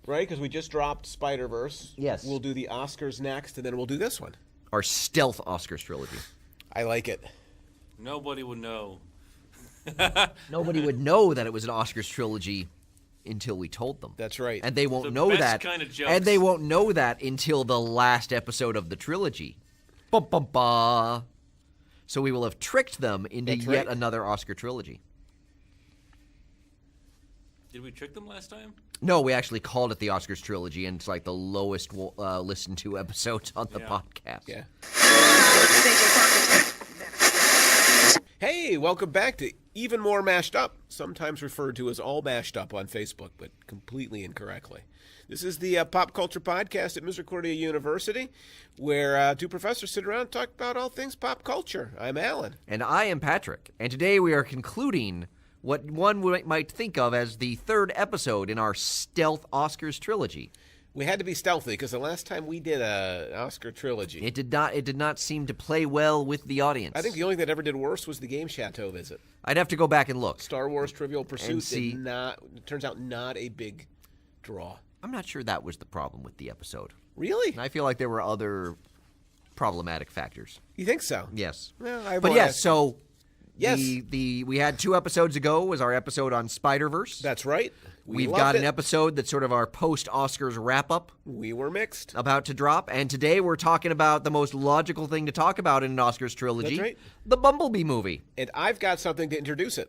Right, because we just dropped Spider-Verse. Yes. We'll do the Oscars next, and then we'll do this one. Our stealth Oscars trilogy. I like it. Nobody would know. Nobody would know that it was an Oscars trilogy until we told them. That's right. And they won't The know best that. kind of jokes. And they won't know that until the last episode of the trilogy. Ba-ba-ba. So we will have tricked them into That's yet right. another Oscar trilogy. Did we trick them last time? No, we actually called it the Oscars trilogy, and it's like the lowest listened to episodes on the Yeah. podcast. Yeah. Hey, welcome back to Even More Mashed Up, sometimes referred to as All Mashed Up on Facebook, but completely incorrectly. This is the pop culture podcast at Misericordia University, where two professors sit around and talk about all things pop culture. I'm Allan. And I am Patrick, and today we are concluding what one might think of as the third episode in our stealth Oscars trilogy. We had to be stealthy because the last time we did an Oscar trilogy, It did not seem to play well with the audience. I think the only thing that ever did worse was the Game Chateau visit. I'd have to go back and look. Star Wars Trivial Pursuit see. did not, it turns out, not a big draw. I'm not sure that was the problem with the episode. Really? I feel like there were other problematic factors. You think so? Yes. Well, But yes, so Yes. we had 2 episodes ago was our episode on Spider-Verse. That's right. We've loved got it. an episode that's sort of our post-Oscars wrap-up We were mixed. about to drop, and today we're talking about the most logical thing to talk about in an Oscars trilogy, That's right. the Bumblebee movie. And I've got something to introduce it.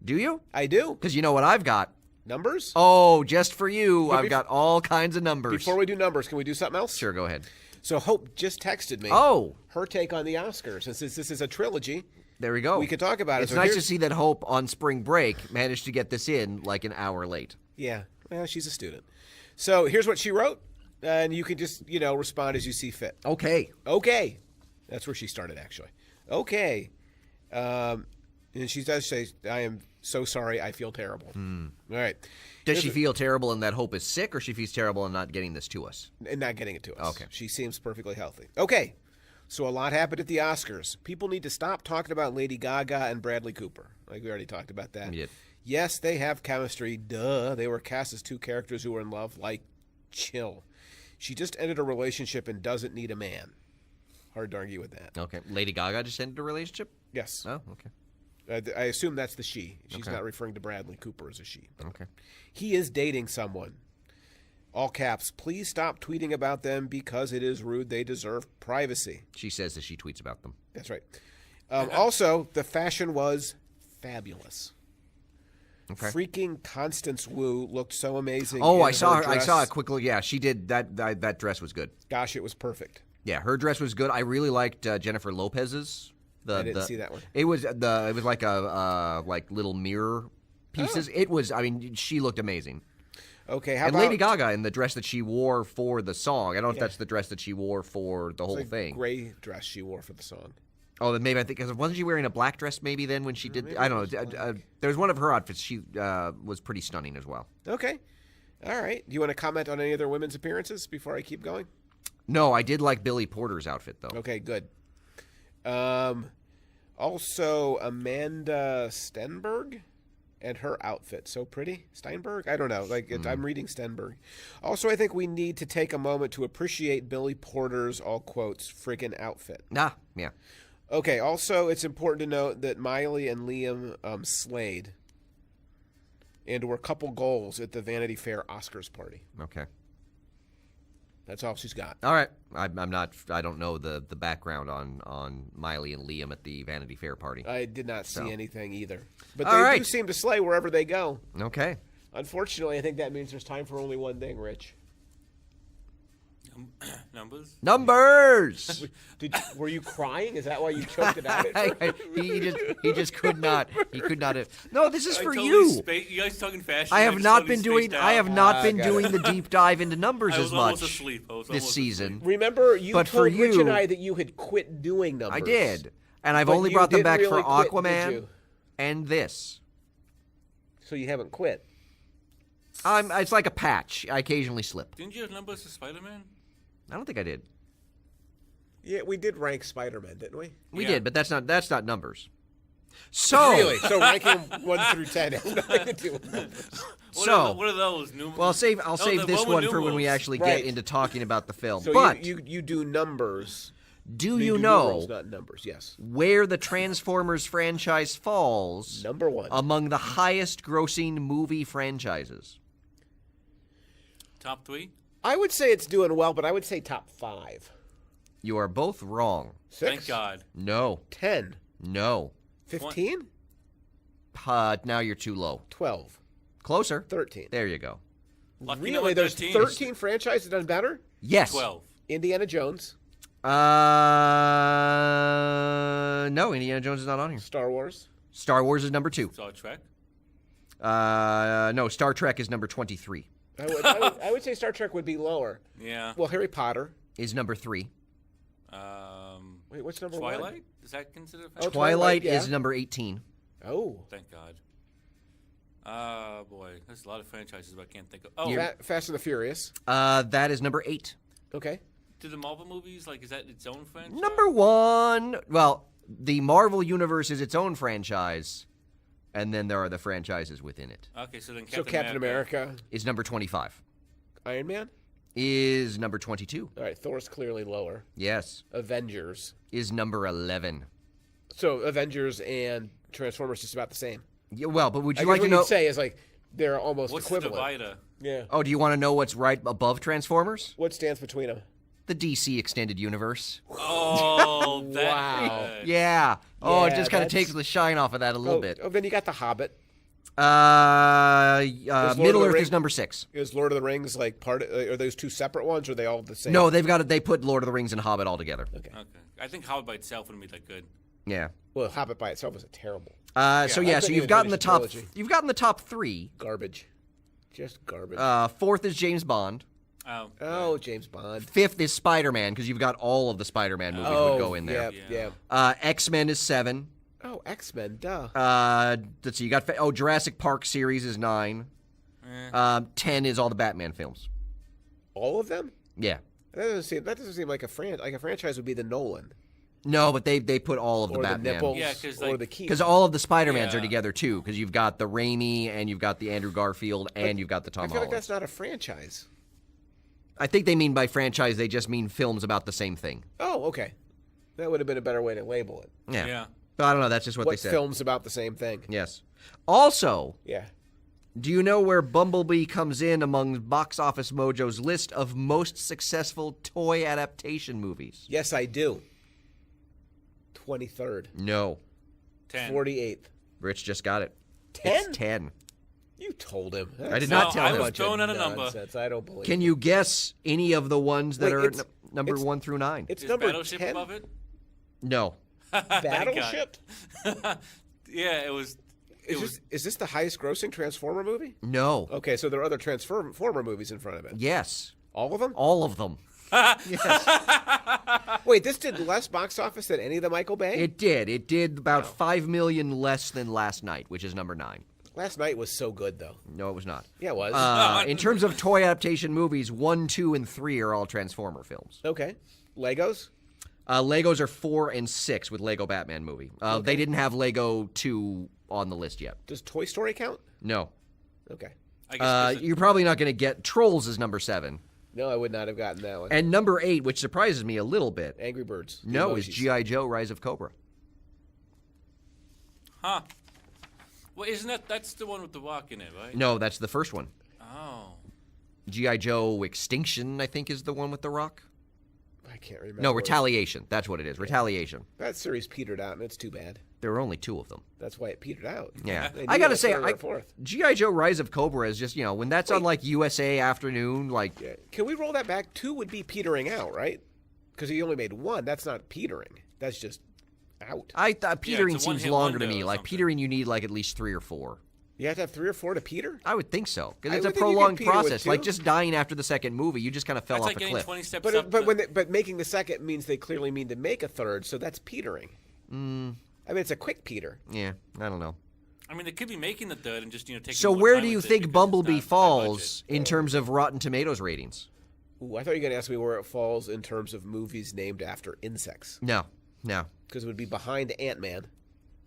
Do you? I do. Because you know what I've got. Numbers? Oh, just for you, But I've got all kinds of numbers. Before we do numbers, can we do something else? Sure, go ahead. So Hope just texted me. Oh. Her take on the Oscars. And since this is a trilogy, There we go. we could talk about it. It's So nice to here's- see that Hope on spring break managed to get this in like an hour late. Yeah. Well, she's a student. So here's what she wrote. And you can just, respond as you see fit. Okay. Okay. That's where she started, actually. Okay. And she does say, I am so sorry. I feel terrible. All right. Does she feel terrible in that Hope is sick, or she feels terrible in not getting this to us? And not getting it to us. Okay. She seems perfectly healthy. Okay. So a lot happened at the Oscars. People need to stop talking about Lady Gaga and Bradley Cooper. Like we already talked about that. We did. Yes, they have chemistry. Duh. They were cast as 2 characters who were in love. Like, chill. She just ended a relationship and doesn't need a man. Hard to argue with that. Okay. Lady Gaga just ended a relationship? Yes. Oh, okay. I assume that's the she. She's Okay. not referring to Bradley Cooper as a she. Okay. He is dating someone. All caps. Please stop tweeting about them because it is rude. They deserve privacy. She says that she tweets about them. That's right. Also, the fashion was fabulous. Okay. Freaking Constance Wu looked so amazing. Oh, in I saw her. I dress. saw it quickly. Yeah, she did. That dress was good. Gosh, it was perfect. Yeah, her dress was good. I really liked Jennifer Lopez's. I didn't see that one. It was like a like little mirror pieces. It was. I mean, she looked amazing. Okay, how And about Lady Gaga in the dress that she wore for the song. I don't know if that's the dress that she wore for the whole the thing. gray dress she wore for the song? Oh, then maybe I think because wasn't she wearing a black dress maybe then when she did? I don't know. There was one of her outfits. She was pretty stunning as well. Okay. All right. Do you want to comment on any of their women's appearances before I keep going? No, I did like Billy Porter's outfit though. Okay, good. Also, Amanda Stenberg and her outfit. So pretty. Steinberg? I don't know. I'm reading Stenberg. Also, I think we need to take a moment to appreciate Billy Porter's, all quotes, friggin' outfit. Nah, yeah. Okay, also, it's important to note that Miley and Liam slayed and were couple goals at the Vanity Fair Oscars party. Okay. That's all she's got. All right. I'm not. I don't know the background on Miley and Liam at the Vanity Fair party. I did not see anything either. But All they right. do seem to slay wherever they go. Okay. Unfortunately, I think that means there's time for only one thing, Rich. Numbers? Numbers. Were you crying? Is that why you choked it out? At first? he just could not. He could not. No, this is for totally you. You guys talking fashion? I have just not totally been doing. spaced out. I have not been got doing the deep dive into numbers I was as almost much asleep. I was this almost season. Remember, you But for told Rich you- and I that you had quit doing numbers. I did, and I've But only you brought them didn't back really for quit, did Aquaman you? and this. So you haven't quit. It's like a patch. I occasionally slip. Didn't you have numbers for Spider-Man? I don't think I did. Yeah, we did rank Spider-Man, didn't we? We Yeah. did, but that's not numbers. So, Really? So ranking them 1 through 10 has nothing to do with numbers. What are those? New well, I'll save this with one for when we numerals. actually Right. get into talking about the film. So but you do numbers. do You you do know numerals, not numbers, yes. where the Transformers franchise falls Number 1. among the highest-grossing movie franchises? Top 3? I would say it's doing well, but I would say top 5. You are both wrong. 6? Thank God. No. 10? No. 15? Now you're too low. 12? Closer. 13? There you go. Lucky Really? number There's 13. 13 franchises done better? Yes. 12. Indiana Jones, No, Indiana Jones is not on here. Star Wars. Star Wars is number 2. Star Trek. No, Star Trek is number 23. I would say Star Trek would be lower. Yeah. Well, Harry Potter. Is number 3. Wait, what's number 1? Twilight? Is that considered a Oh, franchise? Twilight yeah. is number 18. Oh. Thank God. Boy. There's a lot of franchises, but I can't think of... Oh, Fast and the Furious. That is number 8. Okay. do the Marvel movies, like, is that its own franchise? Number 1. Well, the Marvel Universe is its own franchise, and then there are the franchises within it. Okay, so then Captain America. Is number 25. Iron Man. Is number 22. All right, Thor's clearly lower. Yes. Avengers. Is number 11. So Avengers and Transformers just about the same. Yeah, well, but would I you guess like to what know? you'd say is like they're almost What's equivalent. the divider? Yeah. Oh, do you want to know what's right above Transformers? What stands between them? The DC Extended Universe. Oh, that Wow. good. Yeah. Oh, it Yeah, just kind of that's- takes the shine off of that a little bit. Oh, then you got The Hobbit. Middle the Earth Ring- is number 6. Is Lord of the Rings like part of, are those two separate ones or are they all the same? No, they put Lord of the Rings and Hobbit all together. Okay. Okay. I think Hobbit by itself wouldn't be that good. Yeah. Well, Hobbit by itself is a terrible So I so couldn't you've even gotten the finish the top. trilogy. You've gotten the top 3. garbage. Just garbage. 4th is James Bond. Oh. oh, James Bond. 5th is Spider-Man because you've got all of the Spider-Man movies would go in there. Yeah. X-Men is 7. Oh, X-Men, duh. Let's see. You got Jurassic Park series is 9. 10 is all the Batman films. All of them? Yeah. That doesn't seem like a franchise would be the Nolan No, but they put all of the or the Batman. Nipples Yeah, 'cause, or like- the Keaton. Because all of the Spider-Mans are Yeah. together too. Because you've got the Raimi and you've got the Andrew Garfield and you've got the Tom I feel Holland. like that's not a franchise. I think they mean by franchise they just mean films about the same thing. Oh, okay. That would have been a better way to label it. Yeah. Yeah. But I don't know. That's just what they What said. films about the same thing? Yes. Also, Yeah. do you know where Bumblebee comes in among Box Office Mojo's list of most successful toy adaptation movies? Yes, I do. 23rd. No. 10. 48th. Rich just got it. 10? It's 10. You told him. I did not tell I him. was throwing out a number. Nonsense. I don't believe Can it. you guess any of the ones that Wait, are it's- number it's- 1 through 9? It's Is number Battleship 10. above it? No. Thank God. Battleship? Yeah, it was. Is this the highest grossing Transformer movie? No. Okay, so there are other Transformer movies in front of it. Yes. All of them? All of them. Yes. Wait, this did less box office than any of the Michael Bay? It did. It did about 5 million less than Last Night, which is number 9. Last night was so good, though. No, it was not. Yeah, it was. In terms of toy adaptation movies, 1, 2, and 3 are all Transformer films. Okay. Legos? Legos are 4 and 6 with Lego Batman movie. They didn't have Lego 2 on the list yet. Does Toy Story count? No. Okay. I guess it's You're probably not going to get Trolls is number 7. No, I would not have gotten that one. And number 8, which surprises me a little bit, Angry Birds. The no, is emojis. G.I. Joe Rise of Cobra. Huh. Well, isn't that's the one with the rock in it, right? No, that's the first one. Oh. G.I. Joe Extinction, I think, is the one with the rock. I can't remember. No, what it- Retaliation. That's what it is. Retaliation. That series petered out, and it's too bad. There were only 2 of them. That's why it petered out. Yeah. They I needed got to a say, third or a fourth. G.I. Joe Rise of Cobra is just, when that's on Wait. like USA Afternoon, like, Yeah. Can we roll that back? 2 would be petering out, right? Because he only made 1. That's not petering. That's just out. I thought petering it's a seems one-hit longer to wonder me. or Like, something. petering, you need like at least 3 or 4. You have to have 3 or 4 to peter? I would think so. Because I it's a would think you could prolonged peter with process. Like, 2. just dying after the second movie, you just kind of fell That's off like a getting cliff. 20 steps But up. but making the second means they clearly mean to make a third, so that's petering. I mean, it's a quick peter. Yeah, I don't know. I mean, they could be making the third and just taking. So more where time do you with it think because it's Bumblebee not high falls budget. in terms of Rotten Tomatoes ratings? Ooh, I thought you were going to ask me where it falls in terms of movies named after insects. No. Because it would be behind Ant-Man.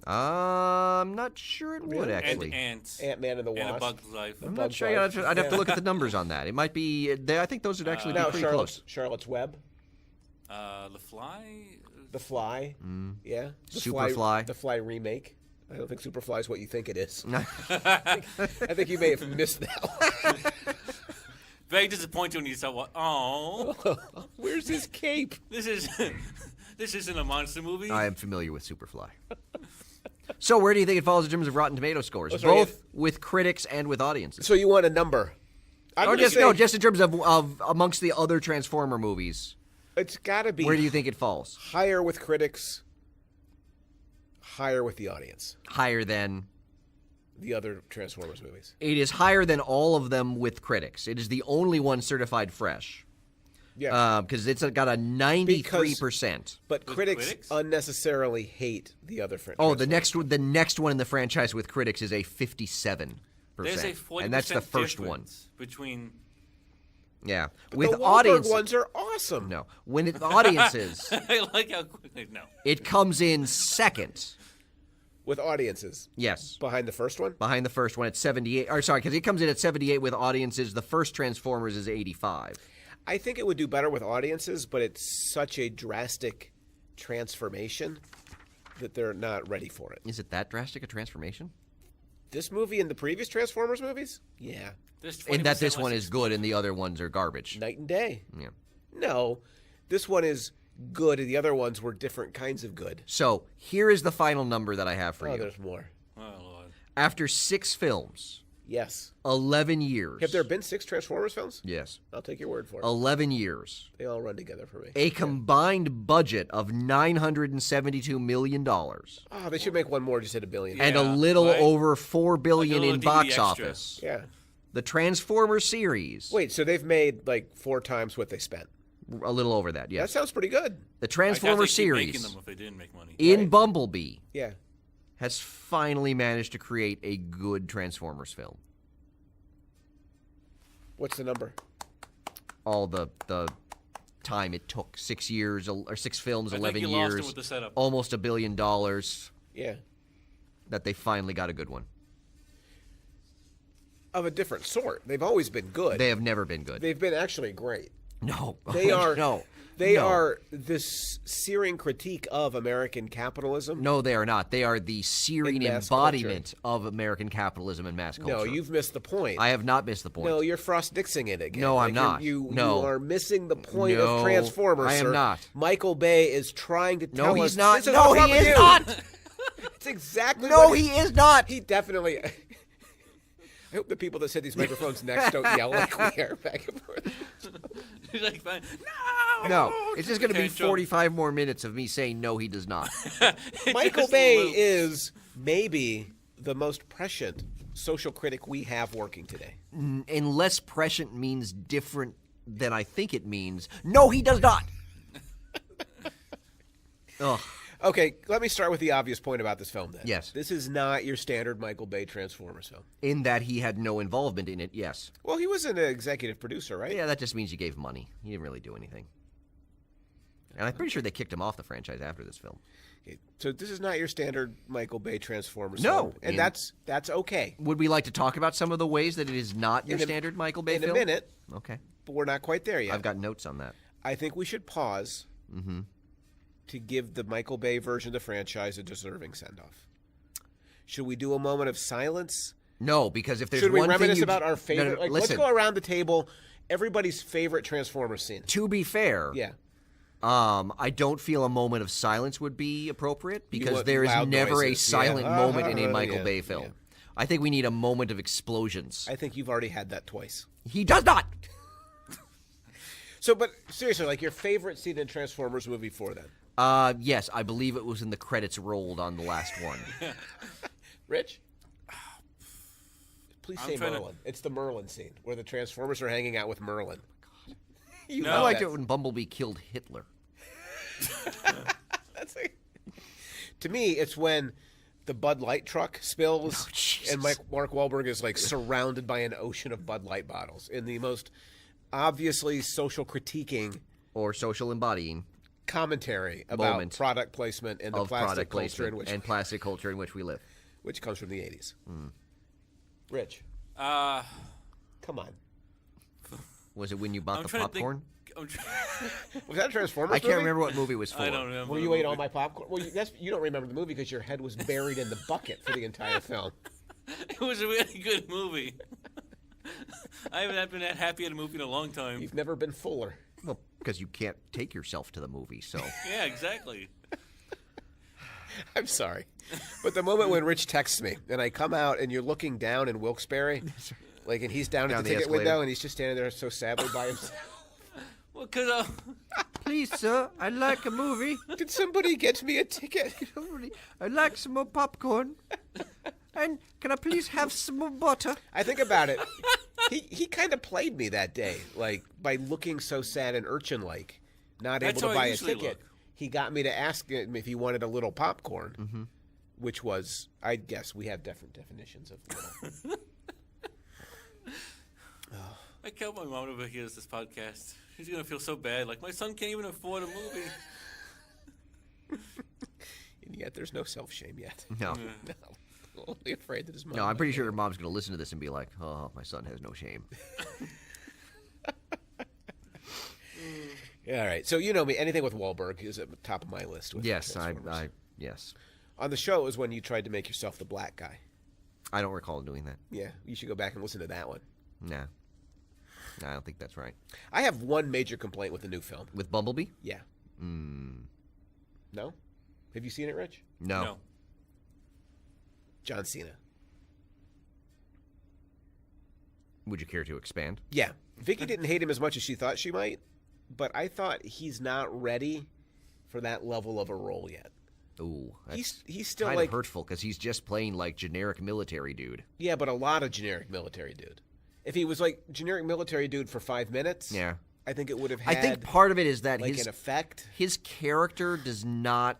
I'm not sure it would, actually. And ants. Ant-Man and the Wasp. And A Bug's Life. I'm not Bug's sure. Life. I'd have to look at the numbers on that. It might be. I think those would actually be Now, pretty close. Charlotte's Web. The Fly. The Fly. Yeah. Superfly. The Fly remake. I don't think Superfly is what you think it is. I think you may have missed that one. Very disappointing when you said, "What? Oh, Where's his cape? this isn't a monster movie." I am familiar with Superfly. So, where do you think it falls in terms of Rotten Tomato scores? sorry, Both with critics and with audiences. So you want a number? I'm Or gonna just say just in terms of amongst the other Transformer movies. it's got to be Where do you think it falls? higher with critics, higher with the audience. Higher than. The other Transformers movies. It is higher than all of them with critics. It is the only one certified fresh. Yeah. Because it's got a 93%. But critics critics? unnecessarily hate the other franchise. Oh, the next one in the franchise with critics is a 57%. There's a 40% and that's the first one. difference between. Yeah. the With Wahlberg audience ones are awesome. No. When it audiences, I like how quickly. No. it comes in second. With audiences. Yes. Behind the first one? Behind the first one at 78. Or sorry, because it comes in at 78 with audiences. The first Transformers is 85. I think it would do better with audiences, but it's such a drastic transformation that they're not ready for it. Is it that drastic a transformation? This movie and the previous Transformers movies? Yeah. There's In that this 20% one less is good and the other ones are garbage. Night and day. Yeah. No. This one is good and the other ones were different kinds of good. So here is the final number that I have for Oh, you. there's more. Oh, Lord. After 6 films, Yes. 11 years. Have there been 6 Transformers films? Yes. I'll take your word for it. 11 years. They all run together for me. A combined budget of $972 million. Oh, they should make one more, just hit $1 billion. And a Yeah, little right? over $4 billion Like a in little box DVD extra. office. Yeah. The Transformers series. Wait, so they've made like 4 times what they spent. A little over that, That yes. sounds pretty good. The I doubt Transformers they'd keep making series them if they didn't make money. in Bumblebee Yeah. has finally managed to create a good Transformers film. What's the number? All the time it took, 6 years or 6 films, I think 11 you lost years, them with the setup. almost $1 billion. Yeah. That they finally got a good one. Of a different sort. They've always been good. They have never been good. They've been actually great. No, They are no. They No. are this searing critique of American capitalism. No, they are not. They are the searing In mass embodiment of American capitalism and mass culture. No, you've missed the point. I have not missed the point. No, you're Frost-Nixing it again. No, I'm you're- not. You No. are missing the point No, of Transformers, I am sir. not. Michael Bay is trying to tell No, us he's not. this is No, what's wrong he with is you. not. It's exactly No, what he is not. He definitely. I hope the people that sit these microphones next don't yell like we are back and forth. He's like, no! No, it's just going to be Can't jump. 45 more minutes of me saying no, he does not. Michael Just Bay loops. is maybe the most prescient social critic we have working today. Unless prescient means different than I think it means. No, he does not. Ugh. Okay, let me start with the obvious point about this film then. Yes. This is not your standard Michael Bay Transformers film. In that he had no involvement in it, yes. Well, he was an executive producer, right? Yeah, that just means you gave money. He didn't really do anything. And I'm pretty sure they kicked him off the franchise after this film. Okay, so this is not your standard Michael Bay Transformers No. film. And In- that's okay. Would we like to talk about some of the ways that it is not your In a- standard Michael Bay In film? a minute, Okay. but we're not quite there yet. I've got notes on that. I think we should pause to give the Michael Bay version of the franchise a deserving send-off. Should we do a moment of silence? No, because if there's Should we one thing reminisce you about our favorite? No, no, like, listen, let's go around the table. Everybody's favorite Transformers scene. to be fair, Yeah. I don't feel a moment of silence would be appropriate because want there is loud never a noises. silent Yeah. moment in a Uh-huh, Michael yeah, Bay film. yeah. I think we need a moment of explosions. I think you've already had that twice. He does not. So, but seriously, like your favorite scene in Transformers movie 4 then? Yes, I believe it was in the credits rolled on the last one. Rich? Please I'm say trying to- Merlin. It's the Merlin scene where the Transformers are hanging out with Merlin. You No. I know liked that. it when Bumblebee killed Hitler. That's to me, it's when the Bud Light truck spills Jesus. and Mark Wahlberg is like surrounded by an ocean of Bud Light bottles in the most obviously social critiquing Or social embodying. commentary about moment product placement and the of plastic product culture placement in which, and plastic culture in which we live. which comes from the 80s. Rich, Uh, come on. Was it when you bought I'm the trying to think. popcorn? Was that a Transformers I can't movie? remember what movie it was for. I don't remember. Where the you ate movie. all my popcorn? Well, you don't remember the movie because your head was buried in the bucket for the entire film. It was a really good movie. I haven't been that happy at a movie in a long time. You've never been fuller. Well, because you can't take yourself to the movie, so. Yeah, exactly. I'm sorry. But the moment when Rich texts me and I come out and you're looking down in Wilkes-Barre, like, and he's down at Down the the ticket escalator. window and he's just standing there so sadly by himself. Well, because Please, sir, I'd like a movie. Did somebody get me a ticket? I'd like some more popcorn. And can I please have some more butter? I think about it. He kind of played me that day, like, by looking so sad and urchin-like, not That's able to how I buy a usually ticket. look. He got me to ask him if he wanted a little popcorn, which was, I guess, we have different definitions of little. I tell my mom over hears this podcast. She's gonna feel so bad. Like, my son can't even afford a movie. And yet there's no self-shame yet. No. No. I'm only afraid that his mom No, I'm might pretty get sure it. your mom's going to listen to this and be like, oh, my son has no shame. Yeah, all right. So you know me. Anything with Wahlberg is at the top of my list. With Yes, Transformers. yes. On the show, it was when you tried to make yourself the black guy. I don't recall doing that. Yeah, you should go back and listen to that one. Nah. No, I don't think that's right. I have one major complaint with the new film. With Bumblebee? Yeah. Mm, No? Have you seen it, Rich? no. John Cena. Would you care to expand? Yeah. Vicky didn't hate him as much as she thought she might, but I thought he's not ready for that level of a role yet. Ooh, that's He's still kind like, of hurtful because he's just playing like generic military dude. yeah, but a lot of generic military dude. If he was like generic military dude for 5 minutes, Yeah. I think it would have I had think part of it is that like his an effect. his character does not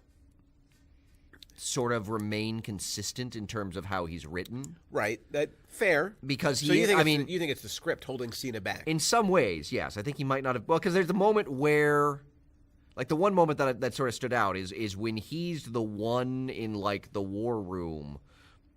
sort of remain consistent in terms of how he's written. Right. That fair. Because So he, you think I it's mean, you think it's the script holding Cena back? in some ways, yes. I think he might not have. Well, because there's the moment where, like, the one moment that sort of stood out is when he's the one in like the war room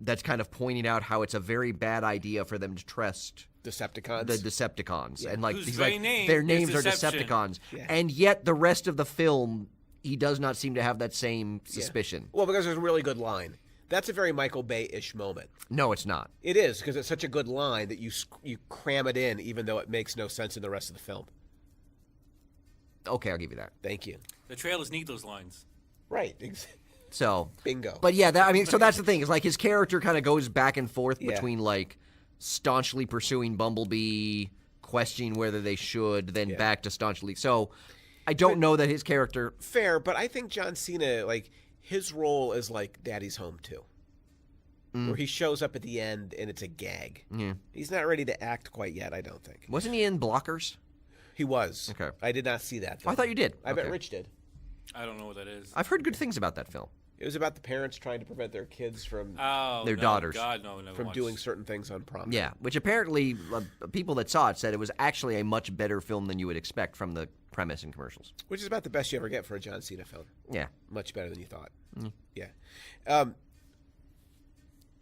that's kind of pointing out how it's a very bad idea for them to trust Decepticons. the Decepticons, and like Whose he's very like name their is names are deception. Decepticons, Yeah. and yet the rest of the film he does not seem to have that same Yeah. suspicion. Well, because there's a really good line. That's a very Michael Bay-ish moment. No, it's not. It is, because it's such a good line that you cram it in, even though it makes no sense in the rest of the film. Okay, I'll give you that. Thank you. The trailers need those lines. Right. So, Bingo. but yeah, I mean, so that's the thing is like his character kind of goes back and forth Yeah. between like staunchly pursuing Bumblebee, questioning whether they should, then Yeah. back to staunchly. So, I don't know that his character. Fair, but I think John Cena, like, his role is like Daddy's Home 2. Where he shows up at the end and it's a gag. Yeah. He's not ready to act quite yet, I don't think. Wasn't he in Blockers? He was. Okay. I did not see that. Oh, I thought you did. I bet Okay. Rich did. I don't know what that is. I've heard good things about that film. It was about the parents trying to prevent their kids from Their no, daughters. God, no, never from watched. doing certain things on prom. Yeah, which apparently people that saw it said it was actually a much better film than you would expect from the premise and commercials. Which is about the best you ever get for a John Cena film. Yeah. Much better than you thought. Yeah.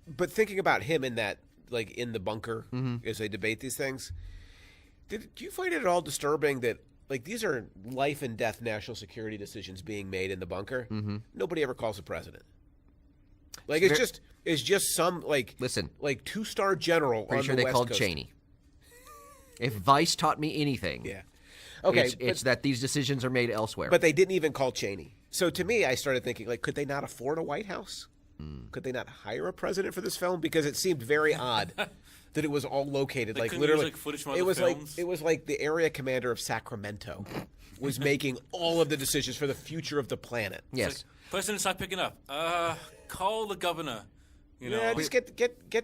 But thinking about him in that, like, in the bunker as they debate these things, do you find it at all disturbing that, like, these are life and death national security decisions being made in the bunker? Nobody ever calls the president. Like, it's just some, like, Listen. like 2-star general Pretty on sure the they West called Coast. Cheney. If Vice taught me anything, Yeah. Okay. it's that these decisions are made elsewhere. But they didn't even call Cheney. So to me, I started thinking, like, could they not afford a White House? Could they not hire a president for this film? Because it seemed very odd that it was all located, They like, couldn't literally. use, like, footage from it other was films? like the area commander of Sacramento was making all of the decisions for the future of the planet. yes. President's not picking up. Call the governor. You know. Yeah, just get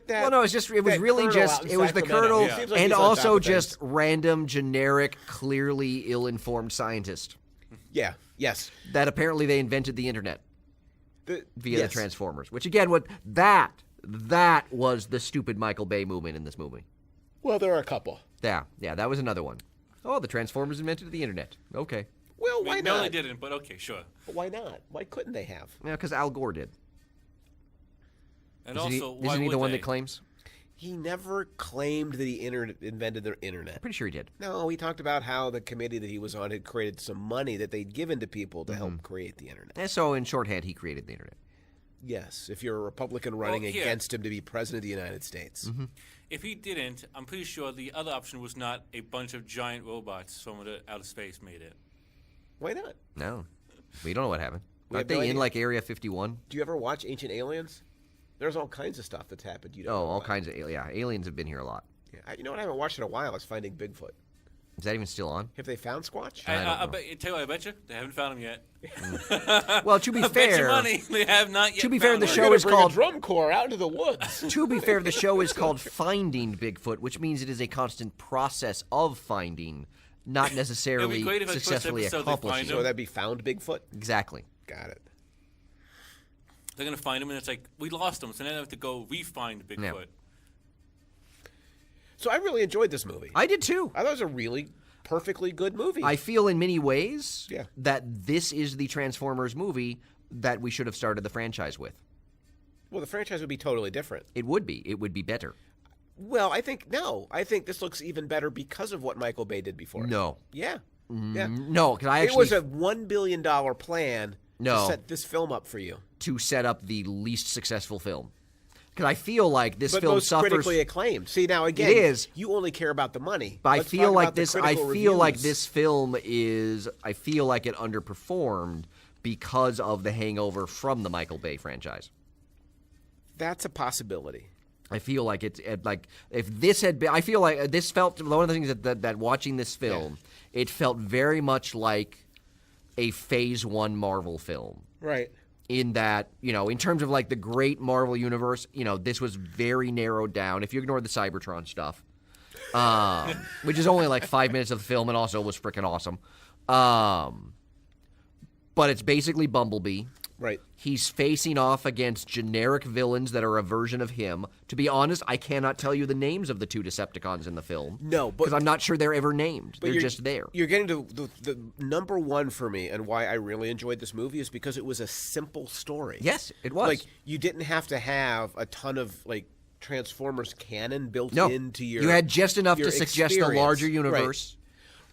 that. Well, no, it was that really colonel just out in it was the Sacramento. colonel It seems like and he's on top also of things. just random, generic, clearly ill-informed scientist yeah, yes, that apparently they invented the internet via the yes. Transformers. Which again, that was the stupid Michael Bay movement in this movie. Well, there are a couple. Yeah, that was another one. Oh, the Transformers invented the internet. Okay. Well, why No, not? they didn't, but okay, sure. But why not? Why couldn't they have? Yeah, because Al Gore did. And Isn't also, he, why isn't he would the one they? that claims? He never claimed that he invented the internet. Pretty sure he did. No, he talked about how the committee that he was on had created some money that they'd given to people to help create the internet. And so, in shorthand, he created the internet. Yes, if you're a Republican running Well, here. against him to be president of the United States. If he didn't, I'm pretty sure the other option was not a bunch of giant robots from outer space made it. Why not? No. We don't know what happened. We Aren't have no they in, idea. like, Area 51? Do you ever watch Ancient Aliens? There's all kinds of stuff that's happened. You don't know Oh, all about. kinds of... Yeah, aliens have been here a lot. Yeah, you know what I haven't watched in a while is Finding Bigfoot. Is that even still on? Have they found Squatch? I don't know. Tell you what, I bet you they haven't found him yet. Well, to be I bet you fair... money they have not yet. To be fair, found the him. show We're gonna is bring called- a drum corps out into the woods. To be fair, the show is called Finding Bigfoot, which means it is a constant process of finding, not necessarily great if at first successfully episode they accomplishing. find So him. that'd be Found Bigfoot? Exactly. Got it. They're gonna find him, and it's like we lost him, so now they have to go re-find Bigfoot. Yeah. So I really enjoyed this movie. I did too. I thought it was a really perfectly good movie. I feel in many ways Yeah. that this is the Transformers movie that we should have started the franchise with. Well, the franchise would be totally different. It would be. It would be better. Well, I think this looks even better because of what Michael Bay did before. No. Yeah. Yeah. No, because I It actually was a $1 billion plan No. to set this film up for you. to set up the least successful film. Because I feel like this But film most suffers. critically acclaimed. See, now again, It is. you only care about the money. But I Let's feel talk like about the this. I critical feel like reviews. this film is. I feel like it underperformed because of the hangover from the Michael Bay franchise. That's a possibility. I feel like it's like if this had been. I feel like this felt one of the things that watching this film, it felt very much like a Phase 1 Marvel film. Right. In that, in terms of like the great Marvel universe, this was very narrowed down. If you ignore the Cybertron stuff, which is only like 5 minutes of the film and also was freaking awesome. But it's basically Bumblebee. Right. He's facing off against generic villains that are a version of him. To be honest, I cannot tell you the names of the two Decepticons in the film. No, but because I'm not sure they're ever named. They're you're- just there. You're getting to the number one for me, and why I really enjoyed this movie is because it was a simple story. Yes, it was. Like, you didn't have to have a ton of like Transformers canon built No, into your. you had just enough your to suggest a experience. larger universe.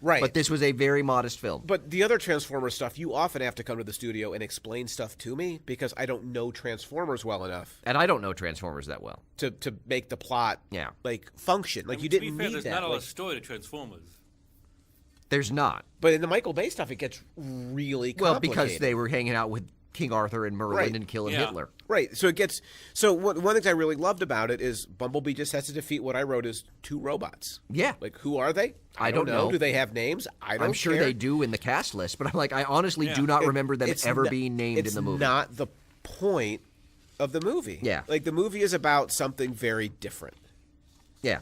Right. But this was a very modest film. But the other Transformers stuff, you often have to come to the studio and explain stuff to me because I don't know Transformers well enough And I don't know Transformers that well. to make the plot Yeah. like function. Like, you To didn't be fair, need there's that. not a lot Like, of story to Transformers. There's not. but in the Michael Bay stuff, it gets really Well, complicated. because they were hanging out with King Arthur and Merlin Right. and killing Yeah. Hitler. Right. So it gets. So one of the things I really loved about it is Bumblebee just has to defeat what I wrote as two robots. Yeah. Like, who are they? I don't know. Do they have names? I don't I'm sure care. they do in the cast list, but I'm like, I honestly do not remember them It's ever not- being named in the movie. It's not the point of the movie. Yeah. Like, the movie is about something very different. Yeah.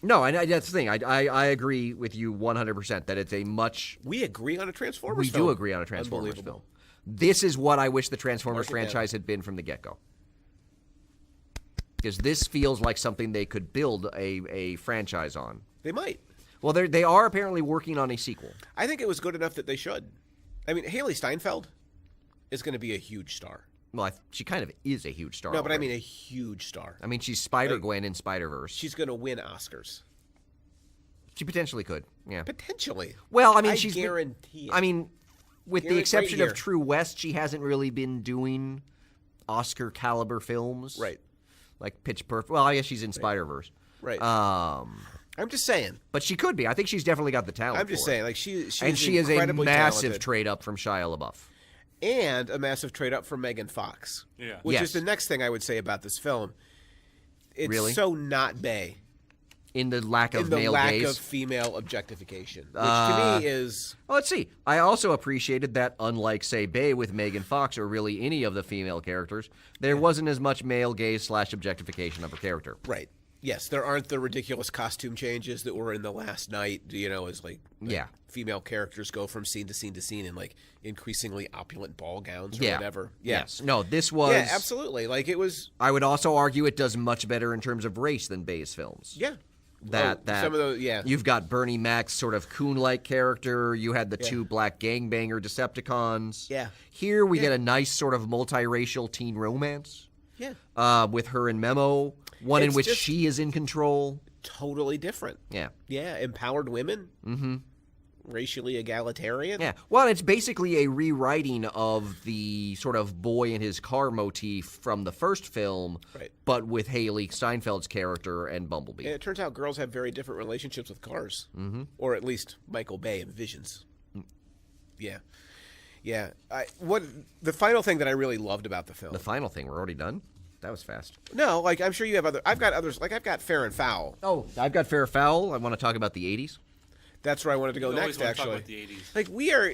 No, and that's the thing. I agree with you 100% that it's a much. We agree on a Transformers We film. do agree on a Transformers Unbelievable. film. This is what I wish the Transformers Mark it down. franchise had been from the get-go. Because this feels like something they could build a franchise on. They might. Well, they are apparently working on a sequel. I think it was good enough that they should. I mean, Haley Steinfeld is going to be a huge star. Well, she kind of is a huge star. No, but I already. mean a huge star. I mean, she's Spider-Gwen in Spider-Verse. She's going to win Oscars. She potentially could. Yeah. Potentially. Well, I mean, I she's guarantee it. I mean, with the Right exception here. of True West, she hasn't really been doing Oscar caliber films. Right. Like Pitch Perfect. Well, I guess she's in Spider-Verse. Right. Um, I'm just saying. but she could be. I think she's definitely got the talent. I'm just for it. saying. Like, she And she is a incredibly massive talented. trade up from Shia LaBeouf. And a massive trade up from Megan Fox. Yeah. Which Yes. is the next thing I would say about this film. It's Really? so not Bay. In the lack of In the male lack gaze. of female objectification. Which to me is. Well, let's see. I also appreciated that, unlike, say, Bay with Megan Fox or really any of the female characters, there wasn't as much male gaze / objectification of her character. Right. Yes, there aren't the ridiculous costume changes that were in The Last Night, as like Yeah. female characters go from scene to scene to scene in like increasingly opulent ball gowns or Yeah. whatever. Yes. No, this was. Yeah, absolutely. Like, it was. I would also argue it does much better in terms of race than Bay's films. Yeah. Some of those, yeah. You've got Bernie Mac's sort of coon-like character. You had the two black gangbanger Decepticons. Yeah. Here we get a nice sort of multiracial teen romance. Yeah. With her and Memo, one in which she is in control. Totally different. Yeah. Yeah, empowered women. Mm-hmm. Racially egalitarian. Yeah. Well, it's basically a rewriting of the sort of boy in his car motif from the first film, right, but with Haley Steinfeld's character and Bumblebee. And it turns out girls have very different relationships with cars. Mm-hmm. Or at least Michael Bay envisions. Yeah. Yeah. The final thing that I really loved about the film. The final thing, we're already done? That was fast. No, like I'm sure you have I've got others, like I've got Fair and Foul. Oh, I've got Fair or Foul. I want to talk about the 80s. That's where I wanted to go next, want to actually. talk about the 80s. Like, we are,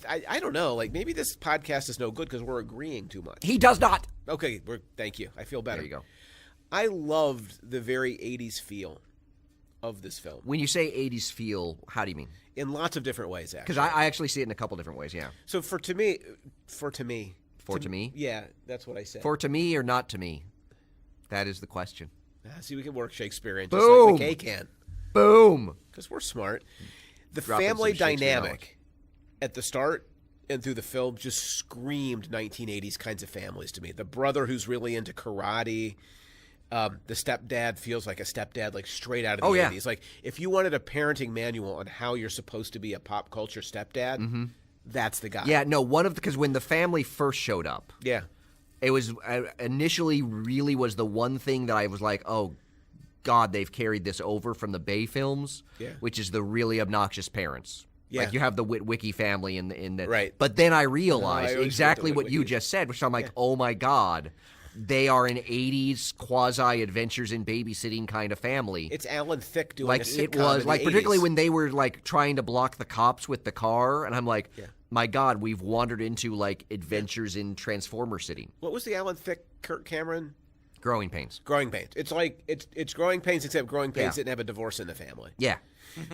I don't know, like, maybe this podcast is no good because we're agreeing too much. He does not. Okay, thank you. I feel better. There you go. I loved the very 80s feel of this film. When you say 80s feel, how do you mean? In lots of different ways, actually. Because I actually see it in a couple different ways, yeah. So to me? For to me? Yeah, that's what I said. For to me or not to me? That is the question. See, we can work Shakespearean just Boom. like McKay can. Boom. Because we're smart. The Dropping family some Shakespeare dynamic at the start and through the film just screamed 1980s kinds of families to me. The brother who's really into karate. The stepdad feels like a stepdad, like straight out of the 80s. Like, if you wanted a parenting manual on how you're supposed to be a pop culture stepdad, that's the guy. Yeah, no, because when the family first showed up, yeah, it was initially really was the one thing that I was like, oh, God, they've carried this over from the Bay films, which is the really obnoxious parents. Yeah. Like, you have the Witwicky family in that. Right. But then I realized exactly what you Witwickies. just said, which I'm like, oh, my God. They are an 80s quasi-adventures in babysitting kind of family. It's Alan Thicke doing like a sitcom it was in like the particularly 80s. when they were like trying to block the cops with the car, and I'm like, my God, we've wandered into like adventures in Transformer City. What was the Alan Thicke, Kirk Cameron? Growing Pains. Growing Pains. It's like it's Growing Pains, except Growing Pains didn't have a divorce in the family. Yeah.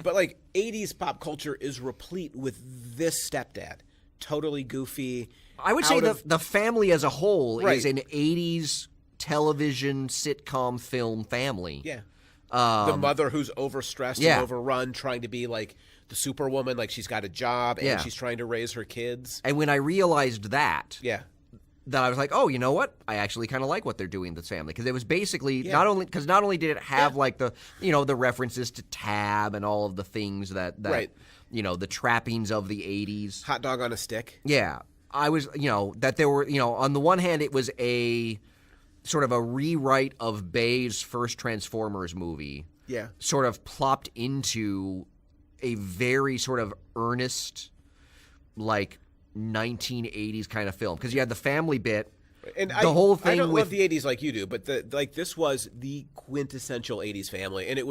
But like 80s pop culture is replete with this stepdad, totally goofy. I would say the family as a whole Right. is an 80s television sitcom film family. Yeah. The mother who's overstressed Yeah. and overrun, trying to be like the superwoman, like she's got a job and she's trying to raise her kids. And when I realized that, Yeah. that I was like, oh, you know what? I actually kind of like what they're doing with this family, because it was basically not only did it have like the the references to Tab and all of the things that Right. the trappings of the 80s. Hot dog on a stick. Yeah. I was, that there were, on the one hand, it was a sort of a rewrite of Bay's first Transformers movie. Yeah. Sort of plopped into a very sort of earnest, like 1980s kind of film, because you had the family bit. And whole thing I don't with love the 80s like you do, but this was the quintessential 80s family, and it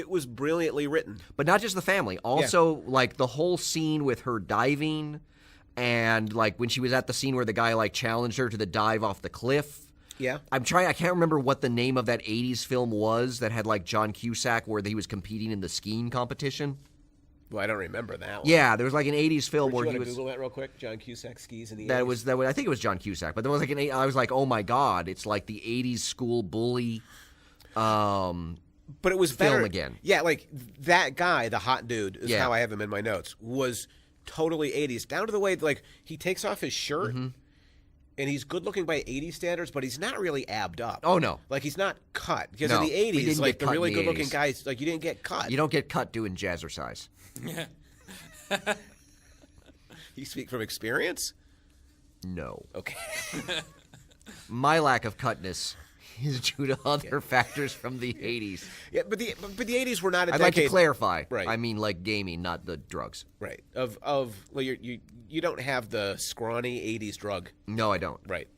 was brilliantly written. But not just the family, also like the whole scene with her diving, and like when she was at the scene where the guy like challenged her to the dive off the cliff. Yeah. I can't remember what the name of that 80s film was that had like John Cusack where he was competing in the skiing competition. Well, I don't remember that one. Yeah, there was like an 80s film where you he want to was. Google that real quick? John Cusack skis in the 80s. That was I think it was John Cusack, but there was like I was like, oh my God, it's like the 80s school bully. But it was film better again. Yeah, like that guy, the hot dude, is Yeah. how I have him in my notes, was totally 80s, down to the way like he takes off his shirt. And he's good looking by 80s standards, but he's not really abbed up. Oh, no. Like he's not cut. Because No, in the he 80s, didn't like get the cut in really the good looking 80s. guys, like you didn't get cut. You don't get cut doing jazzercise. Yeah. You speak from experience? No. Okay. My lack of cutness is due to other factors from the 80s. Yeah, but the 80s were not a I'd decade. like to clarify. Right. I mean like gaming, not the drugs. Right. Well, you don't have the scrawny 80s drug. No, I don't. Right.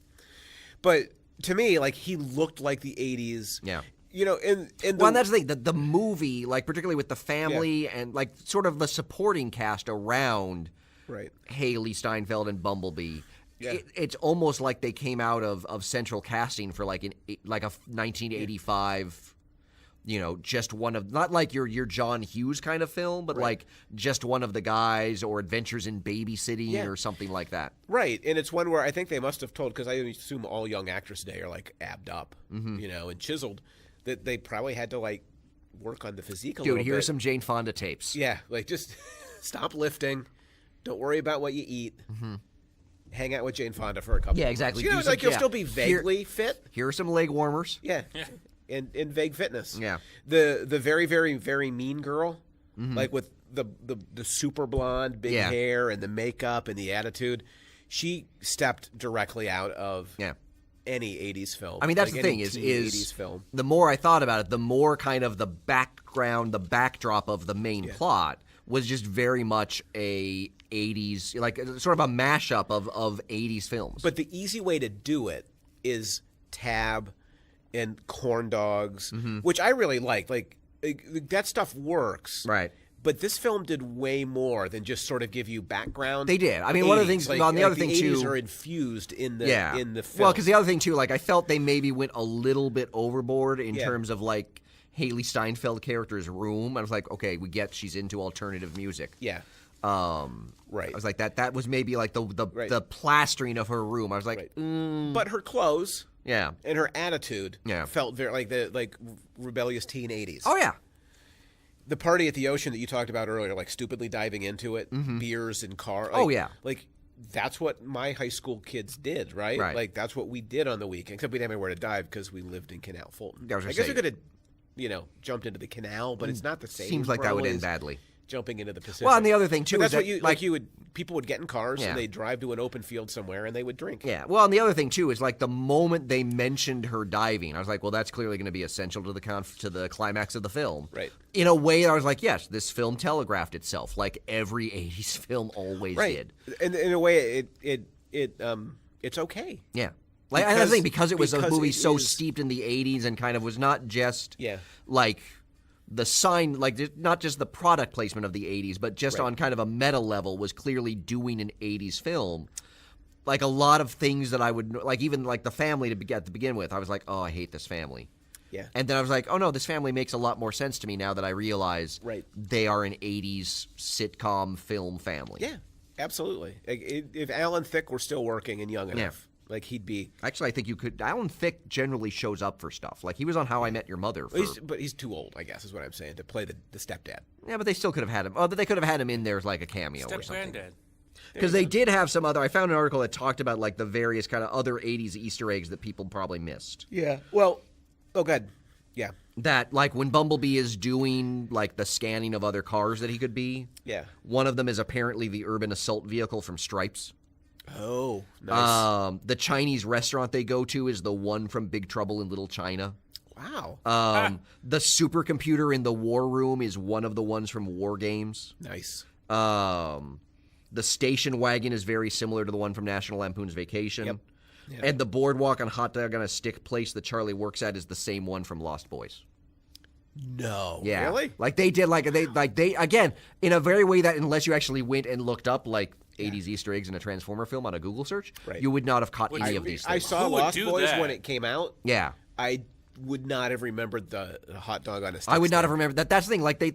But to me, like he looked like the 80s. Yeah. In the Well, and that's the thing. The movie, like particularly with the family and like sort of the supporting cast around right. Haley Steinfeld and Bumblebee. Yeah. It's almost like they came out of central casting for like a 1985. Just one of, not like your John Hughes kind of film, but like just one of the guys, or Adventures in Babysitting or something like that. Right, and it's one where I think they must have told, because I assume all young actors today are like abbed up, and chiseled, that they probably had to like work on the physique a Dude, little bit. here are some Jane Fonda tapes. Yeah, like just stop lifting. Don't worry about what you eat. Hang out with Jane Fonda for a couple. Yeah, of exactly. months. You know, Do some- like you'll yeah. still be vaguely fit. Here are some leg warmers. Yeah, in vague fitness. Yeah. The very very very mean girl, like with the super blonde, big Yeah. hair, and the makeup and the attitude. She stepped directly out of any 80s film. I mean, that's like the any thing teen is 80s film. the more I thought about it, the more kind of the background, the backdrop of the main plot was just very much a 80s, like sort of a mashup of 80s films. But the easy way to do it is Tab and Corn Dogs, which I really like. Like that stuff works. Right. But this film did way more than just sort of give you background. They did. I mean, one of the things, Like, on the like other thing the 80s too, are infused in the in the film. Well, because the other thing too, like I felt they maybe went a little bit overboard in Yeah. terms of like Haley Steinfeld character's room. I was like, okay, we get she's into alternative music. Yeah. Right. I was like that was maybe like Right. the plastering of her room. I was like, But her clothes yeah. and her attitude Yeah. felt very like the rebellious teen 80s. Oh yeah. The party at the ocean that you talked about earlier, like stupidly diving into it, beers and car. Like, Oh, yeah. Like that's what my high school kids did, right? Right. Like that's what we did on the weekend. Except we didn't have anywhere to dive because we lived in Canal Fulton. I was I gonna guess say- we could have, jumped into the canal, but it's not the same. Seems like that would probably end as badly. Jumping into the Pacific. Well, and the other thing too But is that's what that, you people would get in cars Yeah. and they'd drive to an open field somewhere and they would drink. Yeah. Well, and the other thing too is like the moment they mentioned her diving, I was like, well, that's clearly going to be essential to the climax of the film. Right. In a way, I was like, yes, this film telegraphed itself, like every '80s film always Right. did. And in a way, it's okay. Yeah. Like and I think because it was a because movie it so is- steeped in the '80s and kind of was not just Yeah. like the sign, like not just the product placement of the '80s, but just Right. on kind of a meta level was clearly doing an '80s film. Like a lot of things that I would like, even like the family to begin with, I was like, oh, I hate this family. Yeah. And then I was like, oh no, this family makes a lot more sense to me now that I realize Right. they are an '80s sitcom film family. Yeah, absolutely. Like, if Alan Thicke were still working and young enough, like he'd be. Actually, I think you could. Alan Thicke generally shows up for stuff. Like he was on How I Met Your Mother. For, But he's too old, I guess, is what I'm saying, to play the stepdad. yeah, but they still could have had him. Oh, they could have had him in there as like a cameo or Step something. granddad. Because they did have some other. I found an article that talked about like the various kind of other '80s Easter eggs that people probably missed. Yeah. Well, oh, good. Yeah. That like when Bumblebee is doing like the scanning of other cars that he could be. Yeah. One of them is apparently the urban assault vehicle from Stripes. Oh, nice. The Chinese restaurant they go to is the one from Big Trouble in Little China. Wow. The supercomputer in the war room is one of the ones from War Games. Nice. The station wagon is very similar to the one from National Lampoon's Vacation. Yep. Yeah. And the boardwalk on Hot Dog on a Stick place that Charlie works at is the same one from Lost Boys. No. Yeah. Really? Like they did they again in a very way that unless you actually went and looked up like 80s Easter eggs in a Transformer film on a Google search, Right. you would not have caught any of these I things. saw Who would Lost do Boys that? when it came out. Yeah. I would not have remembered the hot dog on a stick. I would not stand. have remembered that. That's the thing. Like they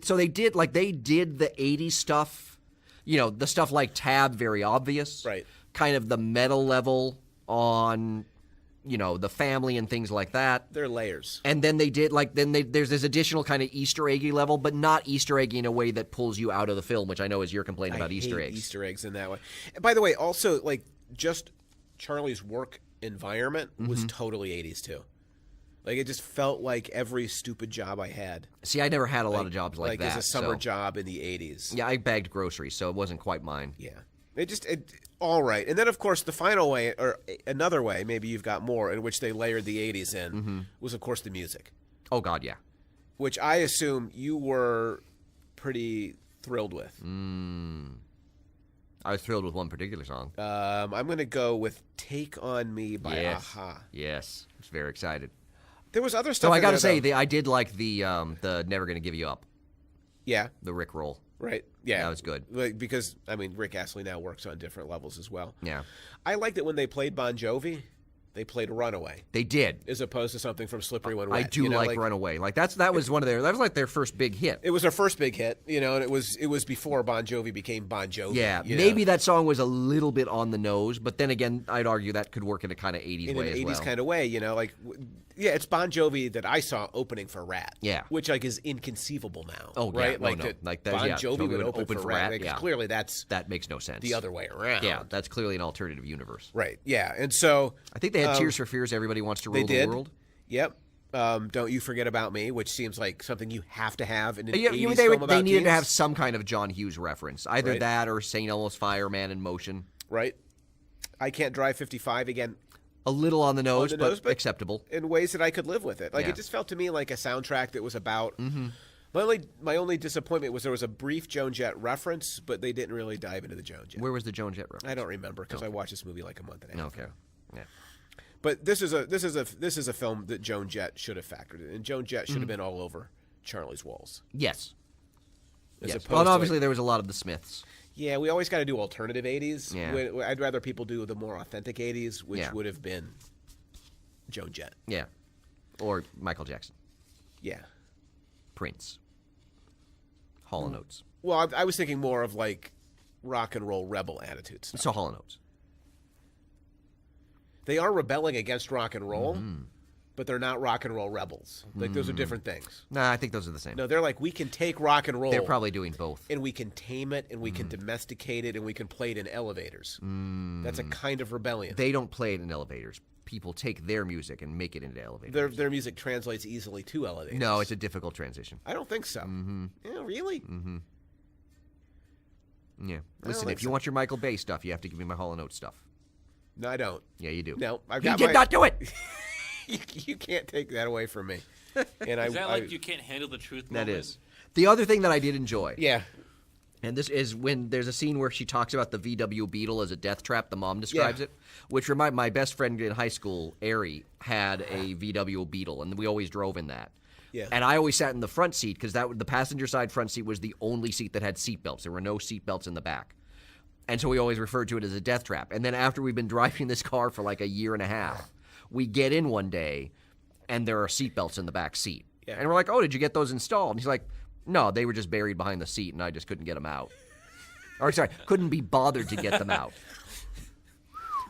did the 80s stuff, the stuff like Tab, very obvious. Right. Kind of the meta level on, the family and things like that. They're layers. And then they did there's this additional kind of Easter eggy level, but not Easter eggy in a way that pulls you out of the film, which I know is your complaint about I Easter hate eggs. Easter eggs in that way. And by the way, also like just Charlie's work environment was totally 80s too. Like it just felt like every stupid job I had. See, I never had a lot of jobs like that. as a summer so- job in the 80s. Yeah, I bagged groceries, so it wasn't quite mine. Yeah. All right. And then, of course, the final way, or another way, maybe you've got more, in which they layered the 80s in, was, of course, the music, Oh, God, yeah. which I assume you were pretty thrilled with. I was thrilled with one particular song. I'm going to go with Take On Me by Yes. Aha. Yes. I was very excited. There was other stuff So I in got to there, say, though. I did like the Never Gonna Give You Up, Yeah, the Rick roll. right. Yeah. That was good. Like, because, I mean, Rick Astley now works on different levels as well. Yeah. I liked it when they played Bon Jovi. They played Runaway They did. as opposed to something from Slippery When Wet. I do like Runaway. Like that was like their first big hit. It was their first big hit, and it was before Bon Jovi became Bon Jovi. Yeah, you maybe know? that song was a little bit on the nose, but then again, I'd argue that could work in a kind of 80s in way an as 80s well. kind of way, it's Bon Jovi that I saw opening for Rat. Yeah. Which is inconceivable now. Oh, yeah. right? No, no. That Like that, Bon yeah, Jovi would open for Rat. Like, yeah. Clearly that's That makes no sense. the other way around. Yeah, that's clearly an alternative universe. Right. Yeah. And so I think they had Tears for Fears, Everybody Wants to they Rule the did. World. Yep. Don't You Forget About Me, which seems like something you have to have in an 80s They film about needed to teens. have some kind of John Hughes reference. Either Right. that or St. Elmo's Fire, Man in Motion. Right. I Can't Drive 55 again. A little on the nose, but acceptable. In ways that I could live with it. Like Yeah. it just felt to me like a soundtrack that was about. Mm-hmm. My only disappointment was there was a brief Joan Jett reference, but they didn't really dive into the Joan Jett. Where was the Joan Jett reference? I don't remember because I watched this movie like a month and a half. Okay. Yeah. But this is a film that Joan Jett should have factored in, and Joan Jett should have been all over Charlie's Walls. Yes. As Yes. opposed Well, and to, obviously there was a lot of the Smiths. yeah, we always got to do alternative 80s. Yeah. I'd rather people do the more authentic 80s, which Yeah. would have been Joan Jett. Yeah. Or Michael Jackson. Yeah. Prince. Hall & Oates. Well, I was thinking more of like rock and roll rebel attitudes. So Hall & Oates. They are rebelling against rock and roll, Mm-hmm. but they're not rock and roll rebels. Like those are different things. Nah, I think those are the same. No, they're like, we can take rock and roll. They're probably doing both. And we can tame it, and we can domesticate it, and we can play it in elevators. That's a kind of rebellion. They don't play it in elevators. People take their music and make it into elevators. Their music translates easily to elevators. No, it's a difficult transition. I don't think so. Mm-hmm. Yeah, really? Yeah. don't Listen, think if you so. want your Michael Bay stuff, you have to give me my Hall & Oates stuff. No, I don't. Yeah, you do. No, I've You got did not do it! you can't take that away from me. And Is that like you can't handle the truth That moment? is. The other thing that I did enjoy, Yeah. and this is when there's a scene where she talks about the VW Beetle as a death trap, the mom describes Yeah. it, which my best friend in high school, Ari, had a VW Beetle, and we always drove in that. Yeah. And I always sat in the front seat because the passenger side front seat was the only seat that had seatbelts. There were no seatbelts in the back. And so we always referred to it as a death trap. And then after we've been driving this car for like a year and a half, we get in one day, and there are seatbelts in the back seat. Yeah. And we're like, oh, did you get those installed? And he's like, no, they were just buried behind the seat, and I just couldn't get them out. Or sorry, couldn't be bothered to get them out.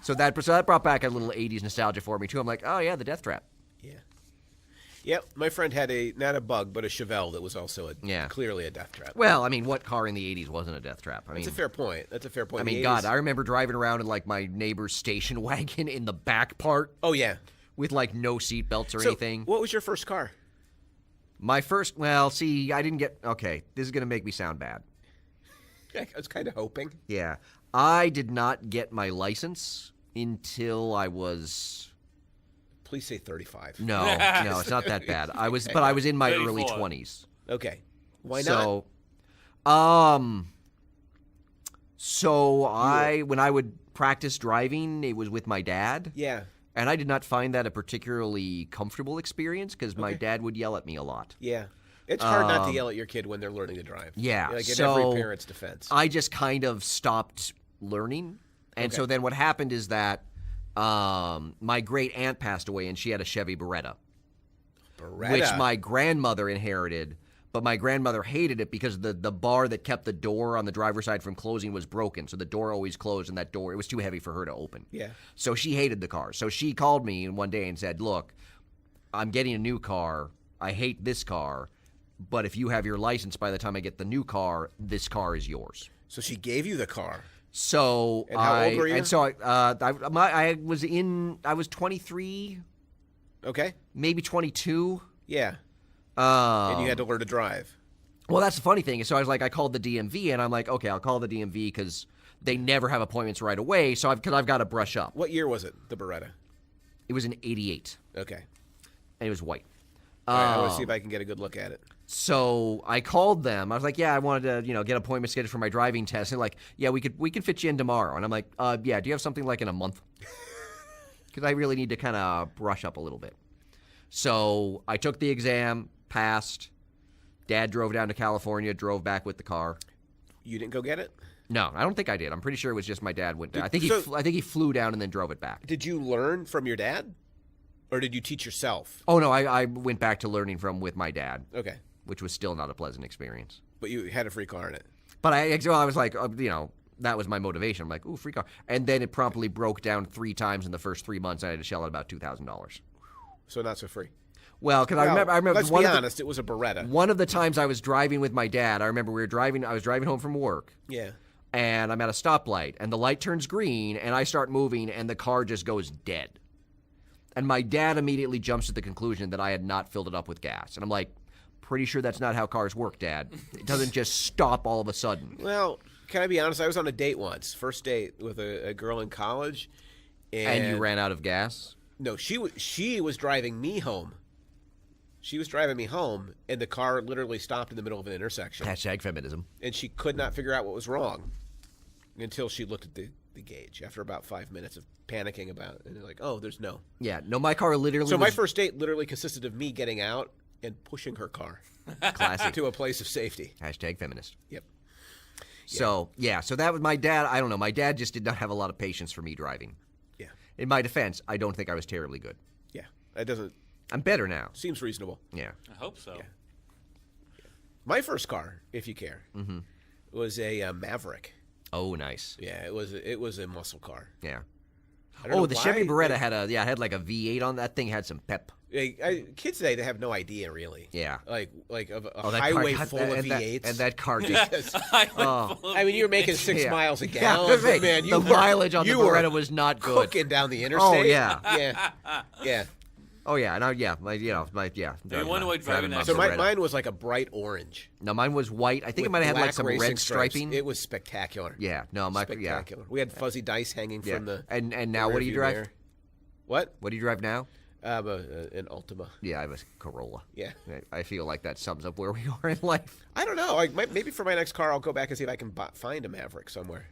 So that brought back a little 80s nostalgia for me, too. I'm like, oh, yeah, the death trap. Yeah. Yep. My friend had not a Bug, but a Chevelle that was also Yeah. clearly a death trap. Well, I mean, what car in the 80s wasn't a death trap? I mean, That's a fair point. That's a fair point. I In mean, the God, 80s I remember driving around in like my neighbor's station wagon in the back part Oh, yeah. with like no seatbelts or So, anything. what was your first car? My first, well, see, I didn't get, okay, this is going to make me sound bad. I was kind of hoping. Yeah. I did not get my license until I was, Please say 35. no, it's not that bad. I was in my early 34. 20s. Okay. Why not? When I would practice driving, it was with my dad. Yeah. And I did not find that a particularly comfortable experience because my Okay. dad would yell at me a lot. Yeah. It's hard not to yell at your kid when they're learning to drive. Yeah, Like in so every parent's defense. I just kind of stopped learning. And so Okay. then what happened is that my great aunt passed away and she had a Chevy Beretta, Beretta. which my grandmother inherited. But my grandmother hated it because the bar that kept the door on the driver's side from closing was broken. So the door always closed, and that door, it was too heavy for her to open. Yeah. So she hated the car. So she called me one day and said, look, I'm getting a new car. I hate this car. But if you have your license by the time I get the new car, this car is yours. So she gave you the car. So And how old were you? And so I was 23, Okay. maybe 22. Yeah. And you had to learn to drive. Well, that's the funny thing. So I called the DMV, and I'm like, okay, I'll call the DMV because they never have appointments right away. So I've got to brush up. What year was it, the Beretta? It was in '88, Okay. and it was white. All right, I want to see if I can get a good look at it. So I called them. I was like, yeah, I wanted to, get appointment scheduled for my driving test. And they're like, yeah, we could fit you in tomorrow. And I'm like, yeah, do you have something like in a month? Because I really need to kind of brush up a little bit. So I took the exam, passed. Dad drove down to California, drove back with the car. You didn't go get it? No, I don't think I did. I'm pretty sure it was just my dad went. I think so- I think he flew down and then drove it back. Did you learn from your dad? Or did you teach yourself? Oh no, I went back to learning with my dad, Okay. which was still not a pleasant experience. But you had a free car in it. But I was like, that was my motivation. I'm like, ooh, free car. And then it promptly broke down 3 times in the first 3 months. I had to shell out about $2,000. So not so free. Well, because I remember. Let's be honest, it was a Beretta. One of the times I was driving with my dad, I remember I was driving home from work. Yeah. And I'm at a stoplight, and the light turns green, and I start moving, and the car just goes dead. And my dad immediately jumps to the conclusion that I had not filled it up with gas. And I'm like, pretty sure that's not how cars work, Dad. It doesn't just stop all of a sudden. Well, can I be honest? I was on a date once, first date with a girl in college. And you ran out of gas? No, she was driving me home. She was driving me home, and the car literally stopped in the middle of an intersection. Hashtag feminism. And she could not figure out what was wrong until she looked at the gauge after about 5 minutes of panicking about it. And they're like, oh, there's no. Yeah, no, my car literally So my first date literally consisted of me getting out and pushing her car classic. to a place of safety. Hashtag feminist. Yep. So, so that was my dad. I don't know. My dad just did not have a lot of patience for me driving. Yeah. In my defense, I don't think I was terribly good. Yeah. That doesn't. I'm better now. Seems reasonable. Yeah. I hope so. Yeah. My first car, if you care, was a Maverick. Oh, nice. Yeah, it was a muscle car. Yeah. I don't know The Chevy why Beretta had like a V8 on that thing. Had some pep. Kids today, they have no idea really. Yeah. Like a that highway car, full of V8s. and that car just. I mean, you were making 6 Yeah. miles a Yeah, gallon. right. Man, The mileage on the Beretta was not good. Cooking down the interstate. Oh, yeah. Yeah. Oh yeah, and You wonder why driving that- So Beretta. mine was like a bright orange. No, mine was white. I think it with might have had like black some racing red stripes. striping. It was spectacular. Yeah, no, my Spectacular. We had fuzzy dice hanging yeah. from the. And now what do you rearview drive? mirror. What? What do you drive now? An Altima. Yeah, I have a Corolla. Yeah. I feel like that sums up where we are in life. I don't know. Maybe for my next car, I'll go back and see if I can find a Maverick somewhere.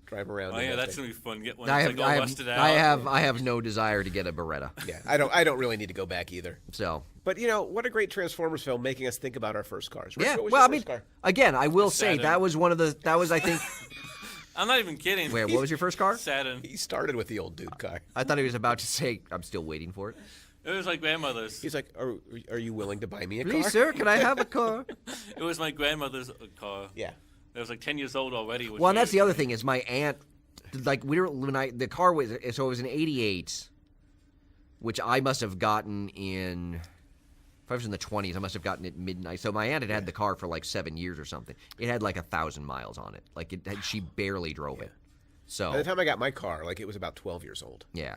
Drive around. Oh in yeah, that that's thing. gonna be fun. Get one I that's have, like all I, rusted out. I have no desire to get a Beretta. Yeah, I don't really need to go back either. So But what a great Transformers film, making us think about our first cars. Rich, yeah, what was well, your I mean, first car? again, I will say Saturn. that was I think. I'm not even kidding. Wait, what was your first car? Saturn. He started with the old dude car. I thought he was about to say, "I'm still waiting for it." It was my grandmother's. He's like, are you willing to buy me a Please, car? sir, can I have a car? It was my grandmother's car. Yeah. It was like 10 years old already. Well, and that's the other thing is my aunt, like the car was, so it was an '88, which I must have gotten in. If I was in the 20s, I must have gotten it midnight. So my aunt had the car for like 7 years or something. It had like 1,000 miles on it. Like she barely drove it. So By the time I got my car, it was about 12 years old. yeah.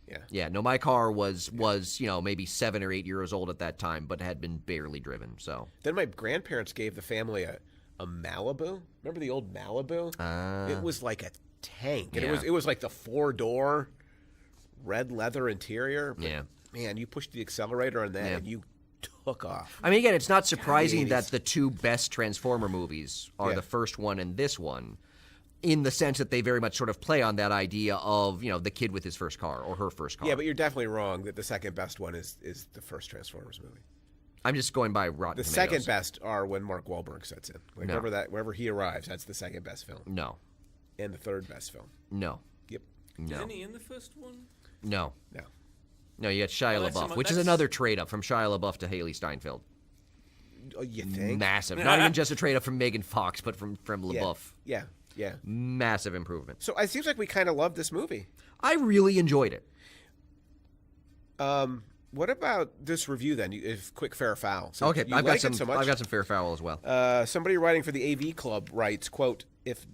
Yeah. Yeah, no, my car was maybe 7 or 8 years old at that time, but had been barely driven. So Then my grandparents gave the family a Malibu. Remember the old Malibu? It was like a tank. And Yeah. it was like the 4-door red leather interior. But, Yeah. Man, you pushed the accelerator on that Yeah. and you took off. I mean, again, it's not surprising 80s. that the two best Transformer movies are Yeah. the first one and this one, in the sense that they very much sort of play on that idea of the kid with his first car or her first car. Yeah, but you're definitely wrong that the second best one is the first Transformers movie. I'm just going by Rotten The Tomatoes. second best are when Mark Wahlberg sets in. Like No. wherever he arrives, that's the second best film. No, And the third best film. no, Yep. no, Isn't he in the first one? no, No. no. You got Shia that's LaBeouf, some- which is that's- another trade up from Shia LaBeouf to Haley Steinfeld. Oh, you think? Massive. Not even just a trade up from Megan Fox, but from Yeah. LaBeouf. Yeah. Yeah. Massive improvement. So it seems like we kind of love this movie. I really enjoyed it. What about this review then? If quick, fair, foul. Since Okay, you I've like got some. it so much. I've got some fair foul as well. Somebody writing for the AV Club writes, "quote If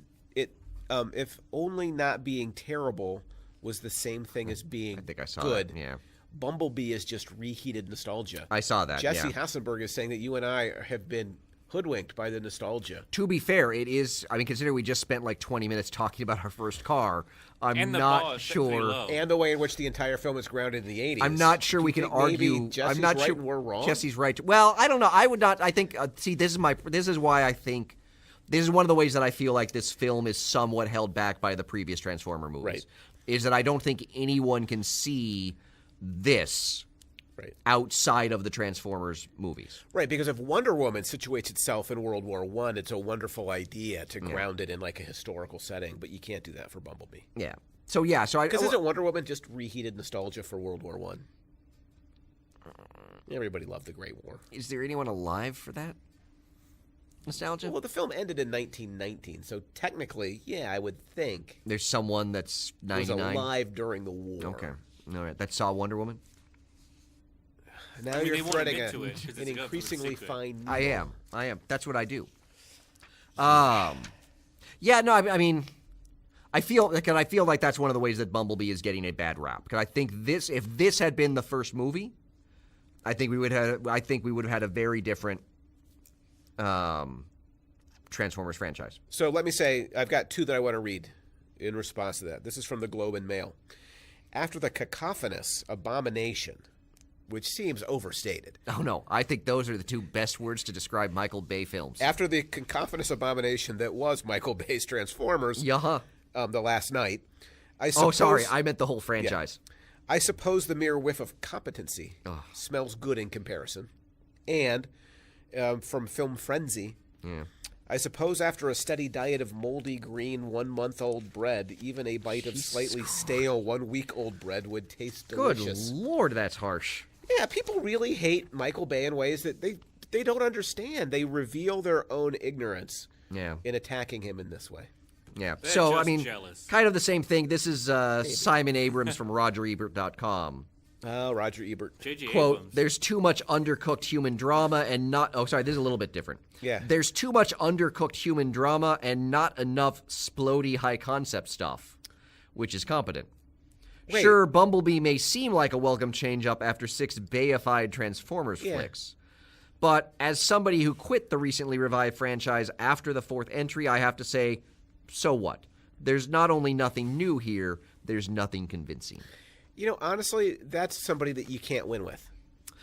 only not being terrible was the same thing as being I think I saw good. that, yeah. Bumblebee is just reheated nostalgia." I saw that. Jesse yeah. Hassenberg is saying that you and I have been hoodwinked by the nostalgia. To be fair, it is. I mean, considering we just spent like 20 minutes talking about our first car, I'm And the bar not is set pretty sure. low. And the way in which the entire film is grounded in the 80s. I'm not sure Do we you can think maybe argue. Jesse's I'm not right sure and we're wrong. Jesse's right. Well, I don't know. I would not. I think. See, this is why I think. This is one of the ways that I feel like this film is somewhat held back by the previous Transformer movies. Right. Is that I don't think anyone can see this Right. outside of the Transformers movies. Right, because if Wonder Woman situates itself in World War I, it's a wonderful idea to ground it in like a historical setting, but you can't do that for Bumblebee. Yeah. So yeah. So Because isn't Wonder Woman just reheated nostalgia for World War I? Everybody loved the Great War. Is there anyone alive for that nostalgia? Well, the film ended in 1919, so technically, yeah, I would think There's someone that's was 99. alive during the war. Okay. All right. That saw Wonder Woman. Now I mean, you're they won't threading admit to it 'cause it's an a government increasingly secret. fine I needle. am. That's what I do. Yeah. No. I mean, I feel like that's one of the ways that Bumblebee is getting a bad rap. Because I think if this had been the first movie, I think we would have had a very different Transformers franchise. So let me say, I've got two that I want to read in response to that. This is from the Globe and Mail. After the cacophonous abomination, which seems overstated. Oh no, I think those are the two best words to describe Michael Bay films. After the cacophonous abomination that was Michael Bay's Transformers, Yeah. the last night, I suppose, Oh, sorry, I meant the whole franchise. I suppose the mere whiff of competency smells good in comparison. And from Film Frenzy, Yeah. I suppose after a steady diet of moldy green 1-month-old bread, even a bite of slightly stale 1-week-old bread would taste Good delicious. Lord, that's harsh. Yeah, people really hate Michael Bay in ways that they don't understand. They reveal their own ignorance Yeah. in attacking him in this way. Yeah. They're So, I just mean, jealous. kind of the same thing. This is Simon Abrams from RogerEbert.com. Oh, Roger Ebert. J.J. Quote, Abrams. there's too much undercooked human drama and not... Oh, sorry, this is a little bit different. Yeah. There's too much undercooked human drama and not enough splody high-concept stuff, which is competent. Wait. Sure, Bumblebee may seem like a welcome change-up after 6 Bayified Transformers flicks. But as somebody who quit the recently revived franchise after the 4th entry, I have to say, so what? There's not only nothing new here, there's nothing convincing. You know, honestly, that's somebody that you can't win with.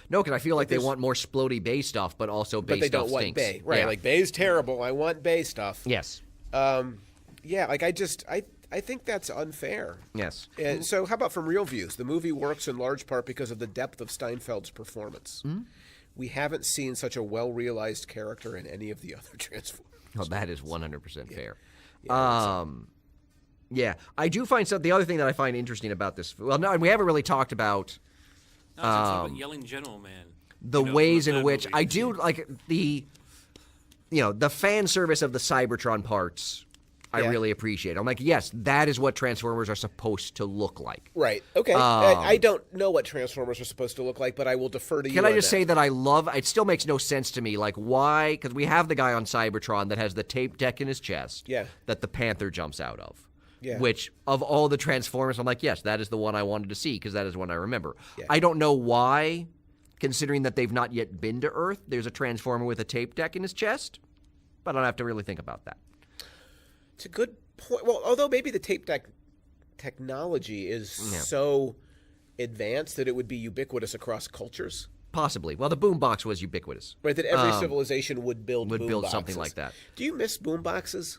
No, because I feel like they there's- want more splody Bay stuff, but also Bay But they stuff don't want stinks. Bay. Right, Yeah. like Bay's terrible. I want Bay stuff. Yes. Yeah, like I think that's unfair. Yes. And so how about from real views? The movie works in large part because of the depth of Steinfeld's performance. We haven't seen such a well-realized character in any of the other Transformers. Oh, that is 100% fair. Yeah, Yeah, I do find the other thing that I find interesting about this. Well, no, we haven't really talked about No, it's about Yelling General Man. the You know, ways from in that which movie. I do like the fan service of the Cybertron parts. I Yeah. really appreciate. I'm like, yes, that is what Transformers are supposed to look like. Right. Okay. I don't know what Transformers are supposed to look like, but I will defer to you. Can I on just that. say that I love? It still makes no sense to me. Like, why? Because we have the guy on Cybertron that has the tape deck in his chest. Yeah. That the Panther jumps out of. Yeah. Which of all the Transformers, I'm like, yes, that is the one I wanted to see because that is one I remember. Yeah. I don't know why, considering that they've not yet been to Earth. There's a Transformer with a tape deck in his chest, but I don't have to really think about that. It's a good point. Well, although maybe the tape deck technology is so advanced that it would be ubiquitous across cultures, Possibly. Well, the boombox was ubiquitous. right? That every civilization would build something boomboxes. like that. Do you miss boomboxes?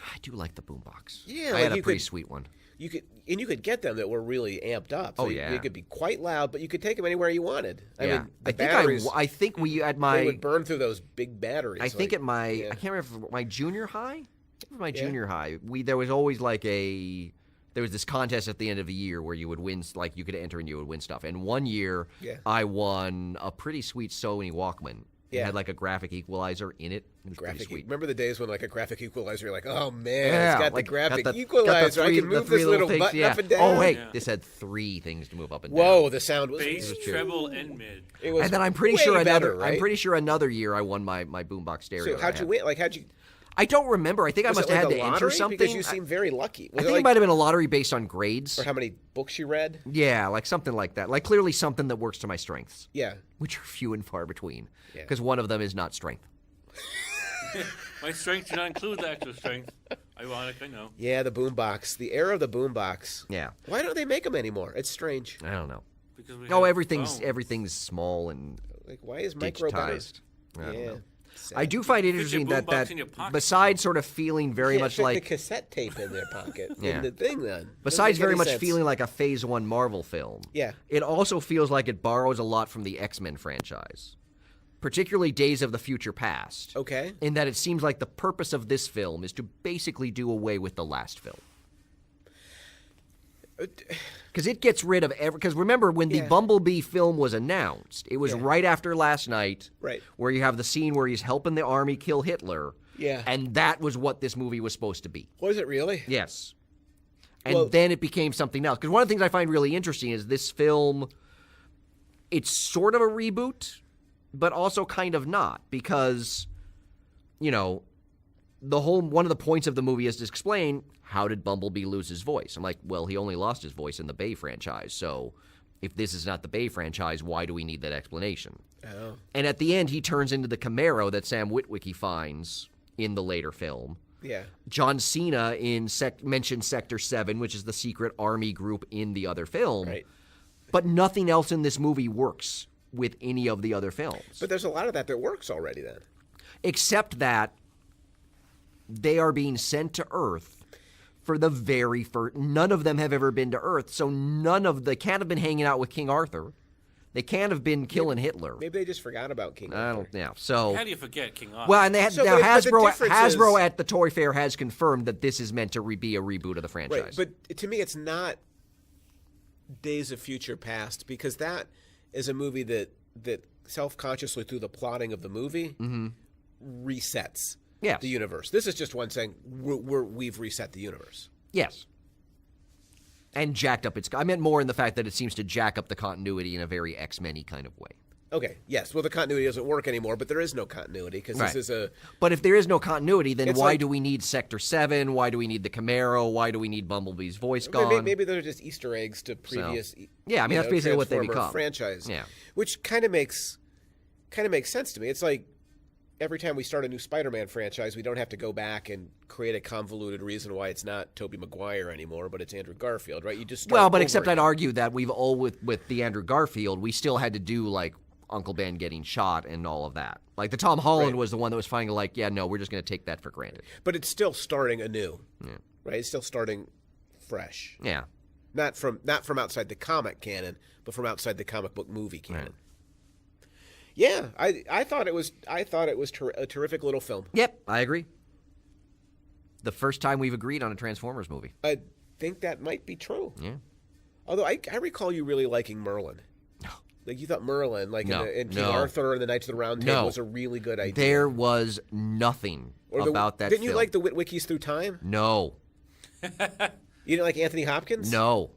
I do like the boombox. Yeah, I like had a you pretty could- sweet one. You could get them that were really amped up. So Oh, yeah. They could be quite loud, but you could take them anywhere you wanted. I Yeah, mean, the I think batteries, I think we at they my would burn through those big batteries. I think like- at my yeah. I can't remember if my junior high. I think it was my Yeah. junior high. There was always there was this contest at the end of the year where you would win, like you could enter and you would win stuff. And one year, Yeah. I won a pretty sweet Sony Walkman. It Yeah. had like a graphic equalizer in it. It was Graphic. pretty sweet. Remember the days when like a graphic equalizer, you're like, oh man, Yeah, it's got like, the graphic got the equalizer. I three- can the move three this little things, button yeah. up and down. Oh wait, Yeah. this had 3 things to move up and Whoa, down. the sound was. Bass, it was treble, and mid. it was And then I'm pretty way sure better, another. right? I'm pretty sure another year I won my boombox stereo. So that I how'd you had. win? Like how'd you? I don't remember. I think I Was must it have like had a to enter lottery? something. Because you seem very lucky. I Was think it it might have been a lottery based on grades. or how many books you read? Yeah, like something like that. Like clearly something that works to my strengths, Yeah. which are few and far between. Yeah. Because one of them is not strength. My strength did not include the actual strength. Ironic, I know. Yeah, the boombox. The era of the boombox. Yeah, Why don't they make them anymore? It's strange. I don't know. Because we No, have everything's phones. everything's small and Like, why is micro better? digitized. I don't Yeah. know. I do find it Put your interesting boombox in your pocket. besides sort of feeling very Can't much fit like the cassette tape in their pocket. Yeah. In the thing then. besides Doesn't make very any much sense. feeling like a Phase 1 Marvel film. Yeah. It also feels like it borrows a lot from the X-Men franchise, particularly Days of the Future Past. Okay. In that it seems like the purpose of this film is to basically do away with the last film. Because it gets rid of every. Because remember, when the Yeah. Bumblebee film was announced, it was Yeah. right after Last Night, Right. where you have the scene where he's helping the army kill Hitler. Yeah. And that was what this movie was supposed to be. Was it really? Yes. And Well- then it became something else. Because one of the things I find really interesting is this film, it's sort of a reboot, but also kind of not. Because, you know, one of the points of the movie is to explain, how did Bumblebee lose his voice? I'm like, well, he only lost his voice in the Bay franchise. So if this is not the Bay franchise, why do we need that explanation? Oh. And at the end, he turns into the Camaro that Sam Witwicky finds in the later film. Yeah. John Cena mentioned Sector 7, which is the secret army group in the other film. Right. But nothing else in this movie works with any of the other films. But there's a lot of that works already then. Except that they are being sent to Earth for the very first. None of them have ever been to Earth, so they can't have been hanging out with King Arthur. They can't have been killing Hitler. Maybe they just forgot about King I Arthur. don't. Yeah. So. How do you forget King Arthur? Well, and they had, So, now but the difference Hasbro is- at the Toy Fair has confirmed that this is meant to be a reboot of the franchise. Right, but to me, it's not Days of Future Past because that is a movie that self-consciously through the plotting of the movie resets Yes. the universe. This is just one saying we've reset the universe. Yes. And jacked up its. I meant more in the fact that it seems to jack up the continuity in a very X-Men-y kind of way. Okay, yes. Well, the continuity doesn't work anymore, but there is no continuity because Right. this is a. But if there is no continuity, then It's why like- do we need Sector 7? Why do we need the Camaro? Why do we need Bumblebee's voice gone? Maybe they're just Easter eggs to previous. Yeah, I mean, that's basically what they Transformer become. franchise. Yeah. Which kind of makes sense to me. It's like every time we start a new Spider-Man franchise, we don't have to go back and create a convoluted reason why it's not Tobey Maguire anymore, but it's Andrew Garfield, right? You just start Well, but over except I'd again. argue that we've all with the Andrew Garfield, we still had to do like Uncle Ben getting shot and all of that. Like the Tom Holland Right. was the one that was finally like, yeah, no, we're just going to take that for granted. But it's still starting anew, Yeah. right? It's still starting fresh, Yeah. not from outside the comic canon, but from outside the comic book movie canon. Right. Yeah, I thought it was a terrific little film. Yep, I agree. The first time we've agreed on a Transformers movie. I think that might be true. Yeah. Although I recall you really liking Merlin. No. Like you thought Merlin, like No, in King no. Arthur and the Knights of the Round Table No. was a really good idea. There was nothing about that Didn't you film. like the Witwickies Through Time? No. You didn't like Anthony Hopkins? No.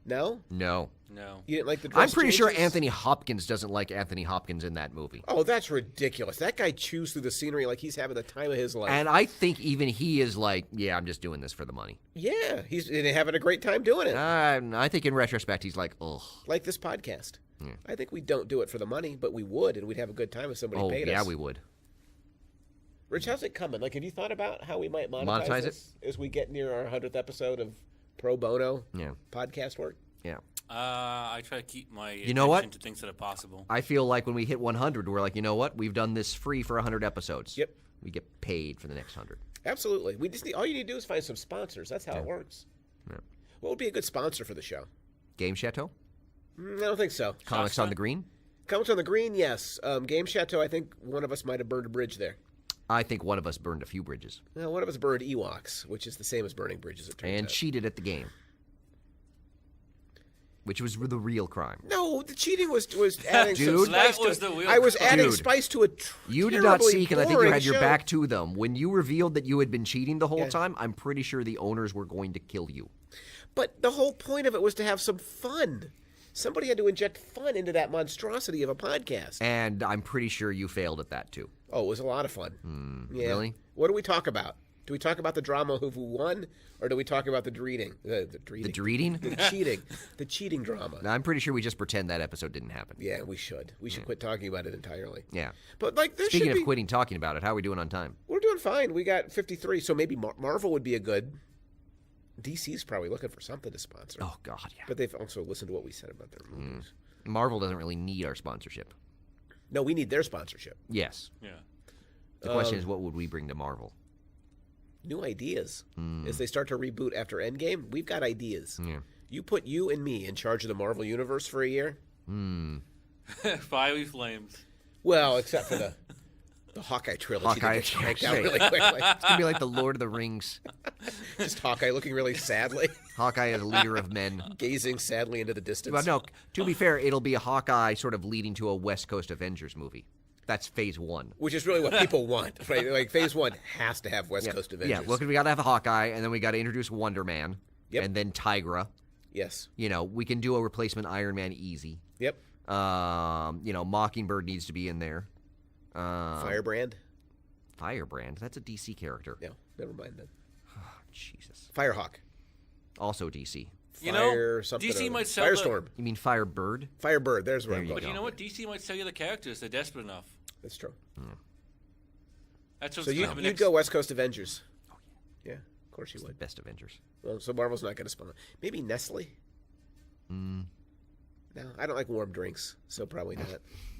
No? No. No. You didn't like the I'm dress pretty sure changes? Anthony Hopkins doesn't like Anthony Hopkins in that movie. Oh, that's ridiculous. That guy chews through the scenery like he's having the time of his life. And I think even he is like, yeah, I'm just doing this for the money. Yeah, he's having a great time doing it. I think in retrospect, he's like, ugh. Like this podcast. Yeah. I think we don't do it for the money, but we would, and we'd have a good time if somebody Oh, paid yeah, us. we would. Rich, how's it coming? Like, have you thought about how we might Monetize it? this as we get near our 100th episode of Pro Bono Yeah. podcast work? Yeah. I try to keep my You know what? attention to things that are possible. I feel like when we hit 100, we're like, you know what? We've done this free for 100 episodes. Yep. We get paid for the next 100. Absolutely. We just need, all you need to do is find some sponsors. That's how it works. Yeah. What would be a good sponsor for the show? Game Chateau? I don't think so. Comics Shasta? on the Green? Comics on the Green, yes. Game Chateau, I think one of us might have burned a bridge there. I think one of us burned a few bridges Well, one of us burned Ewoks, which is the same as burning bridges, it turns and out. cheated at the game, which was the real crime. No, the cheating was adding some Dude. spice That was to it. the real I was crime. adding Dude. spice to a You did not terribly seek, and I think you boring had your show. back to them. When you revealed that you had been cheating the whole Yeah. time, I'm pretty sure the owners were going to kill you. But the whole point of it was to have some fun. Somebody had to inject fun into that monstrosity of a podcast. And I'm pretty sure you failed at that, too. Oh, it was a lot of fun. Yeah. really? What do we talk about? Do we talk about the drama of who won, or do we talk about the dreading? The dreading. The dreading? The cheating. The cheating drama. I'm pretty sure we just pretend that episode didn't happen. Yeah, we should. We should quit talking about it entirely. Yeah. But like, there Speaking should of be. quitting talking about it, how are we doing on time? We're doing fine. We got 53, so maybe Marvel would be a good. DC's probably looking for something to sponsor. Oh, God, yeah. But they've also listened to what we said about their movies. Marvel doesn't really need our sponsorship. No, we need their sponsorship. Yes. Yeah. The question is, what would we bring to Marvel? New ideas. As they start to reboot after Endgame, we've got ideas. Yeah. You put you and me in charge of the Marvel Universe for a year? Fiery flames. Well, except for the Hawkeye trilogy that gets cranked out really quickly. It's going to be like the Lord of the Rings. Just Hawkeye looking really sadly, Hawkeye as a leader of men. gazing sadly into the distance. Well, no, to be fair, it'll be a Hawkeye sort of leading to a West Coast Avengers movie. That's phase 1. Which is really what people want, right? Like phase 1 has to have West Coast Avengers. Yeah, look, we got to have a Hawkeye, and then we got to introduce Wonder Man, and then Tigra. Yes. You know, we can do a replacement Iron Man easy. Yep. You know, Mockingbird needs to be in there. Firebrand. Firebrand? That's a DC character. No, never mind then. Jesus. Firehawk. Also DC. You Fire know, something DC or might sell Firestorm. You mean Firebird? Firebird. There's where There I'm you going. But you know what? DC might sell you the characters. They're desperate enough. That's true. That's what's So gonna happen you'd next. go West Coast Avengers. Oh, yeah. Of course you would. Best Avengers. Well, so Marvel's not going to spawn. Maybe Nestle? No, I don't like warm drinks, so probably not.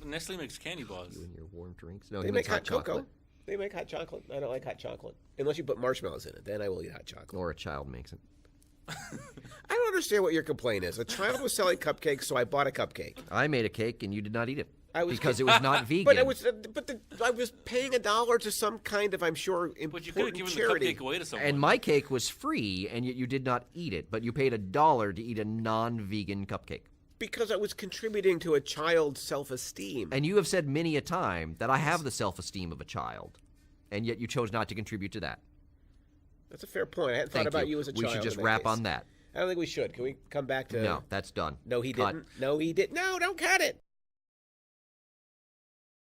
Nestle makes candy bars. You and your warm drinks? No, They he make makes hot cocoa. chocolate. They make hot chocolate. I don't like hot chocolate. Unless you put marshmallows in it. Then I will eat hot chocolate. Or a child makes it. I don't understand what your complaint is. A child was selling cupcakes, so I bought a cupcake. I made a cake, and you did not eat it. I was because it was not vegan. But I was paying $1 to some kind of, I'm sure, But you could have important given charity. the cupcake away to someone. And my cake was free, and yet you did not eat it. But you paid $1 to eat a non-vegan cupcake. Because I was contributing to a child's self-esteem. And you have said many a time that I have the self-esteem of a child, and yet you chose not to contribute to that. That's a fair point. I hadn't Thank thought about you as a We child. should just in that wrap case. on that. I don't think we should. Can we come back to... No, that's done. No, he Cut. didn't. No, he didn't. No, don't cut it.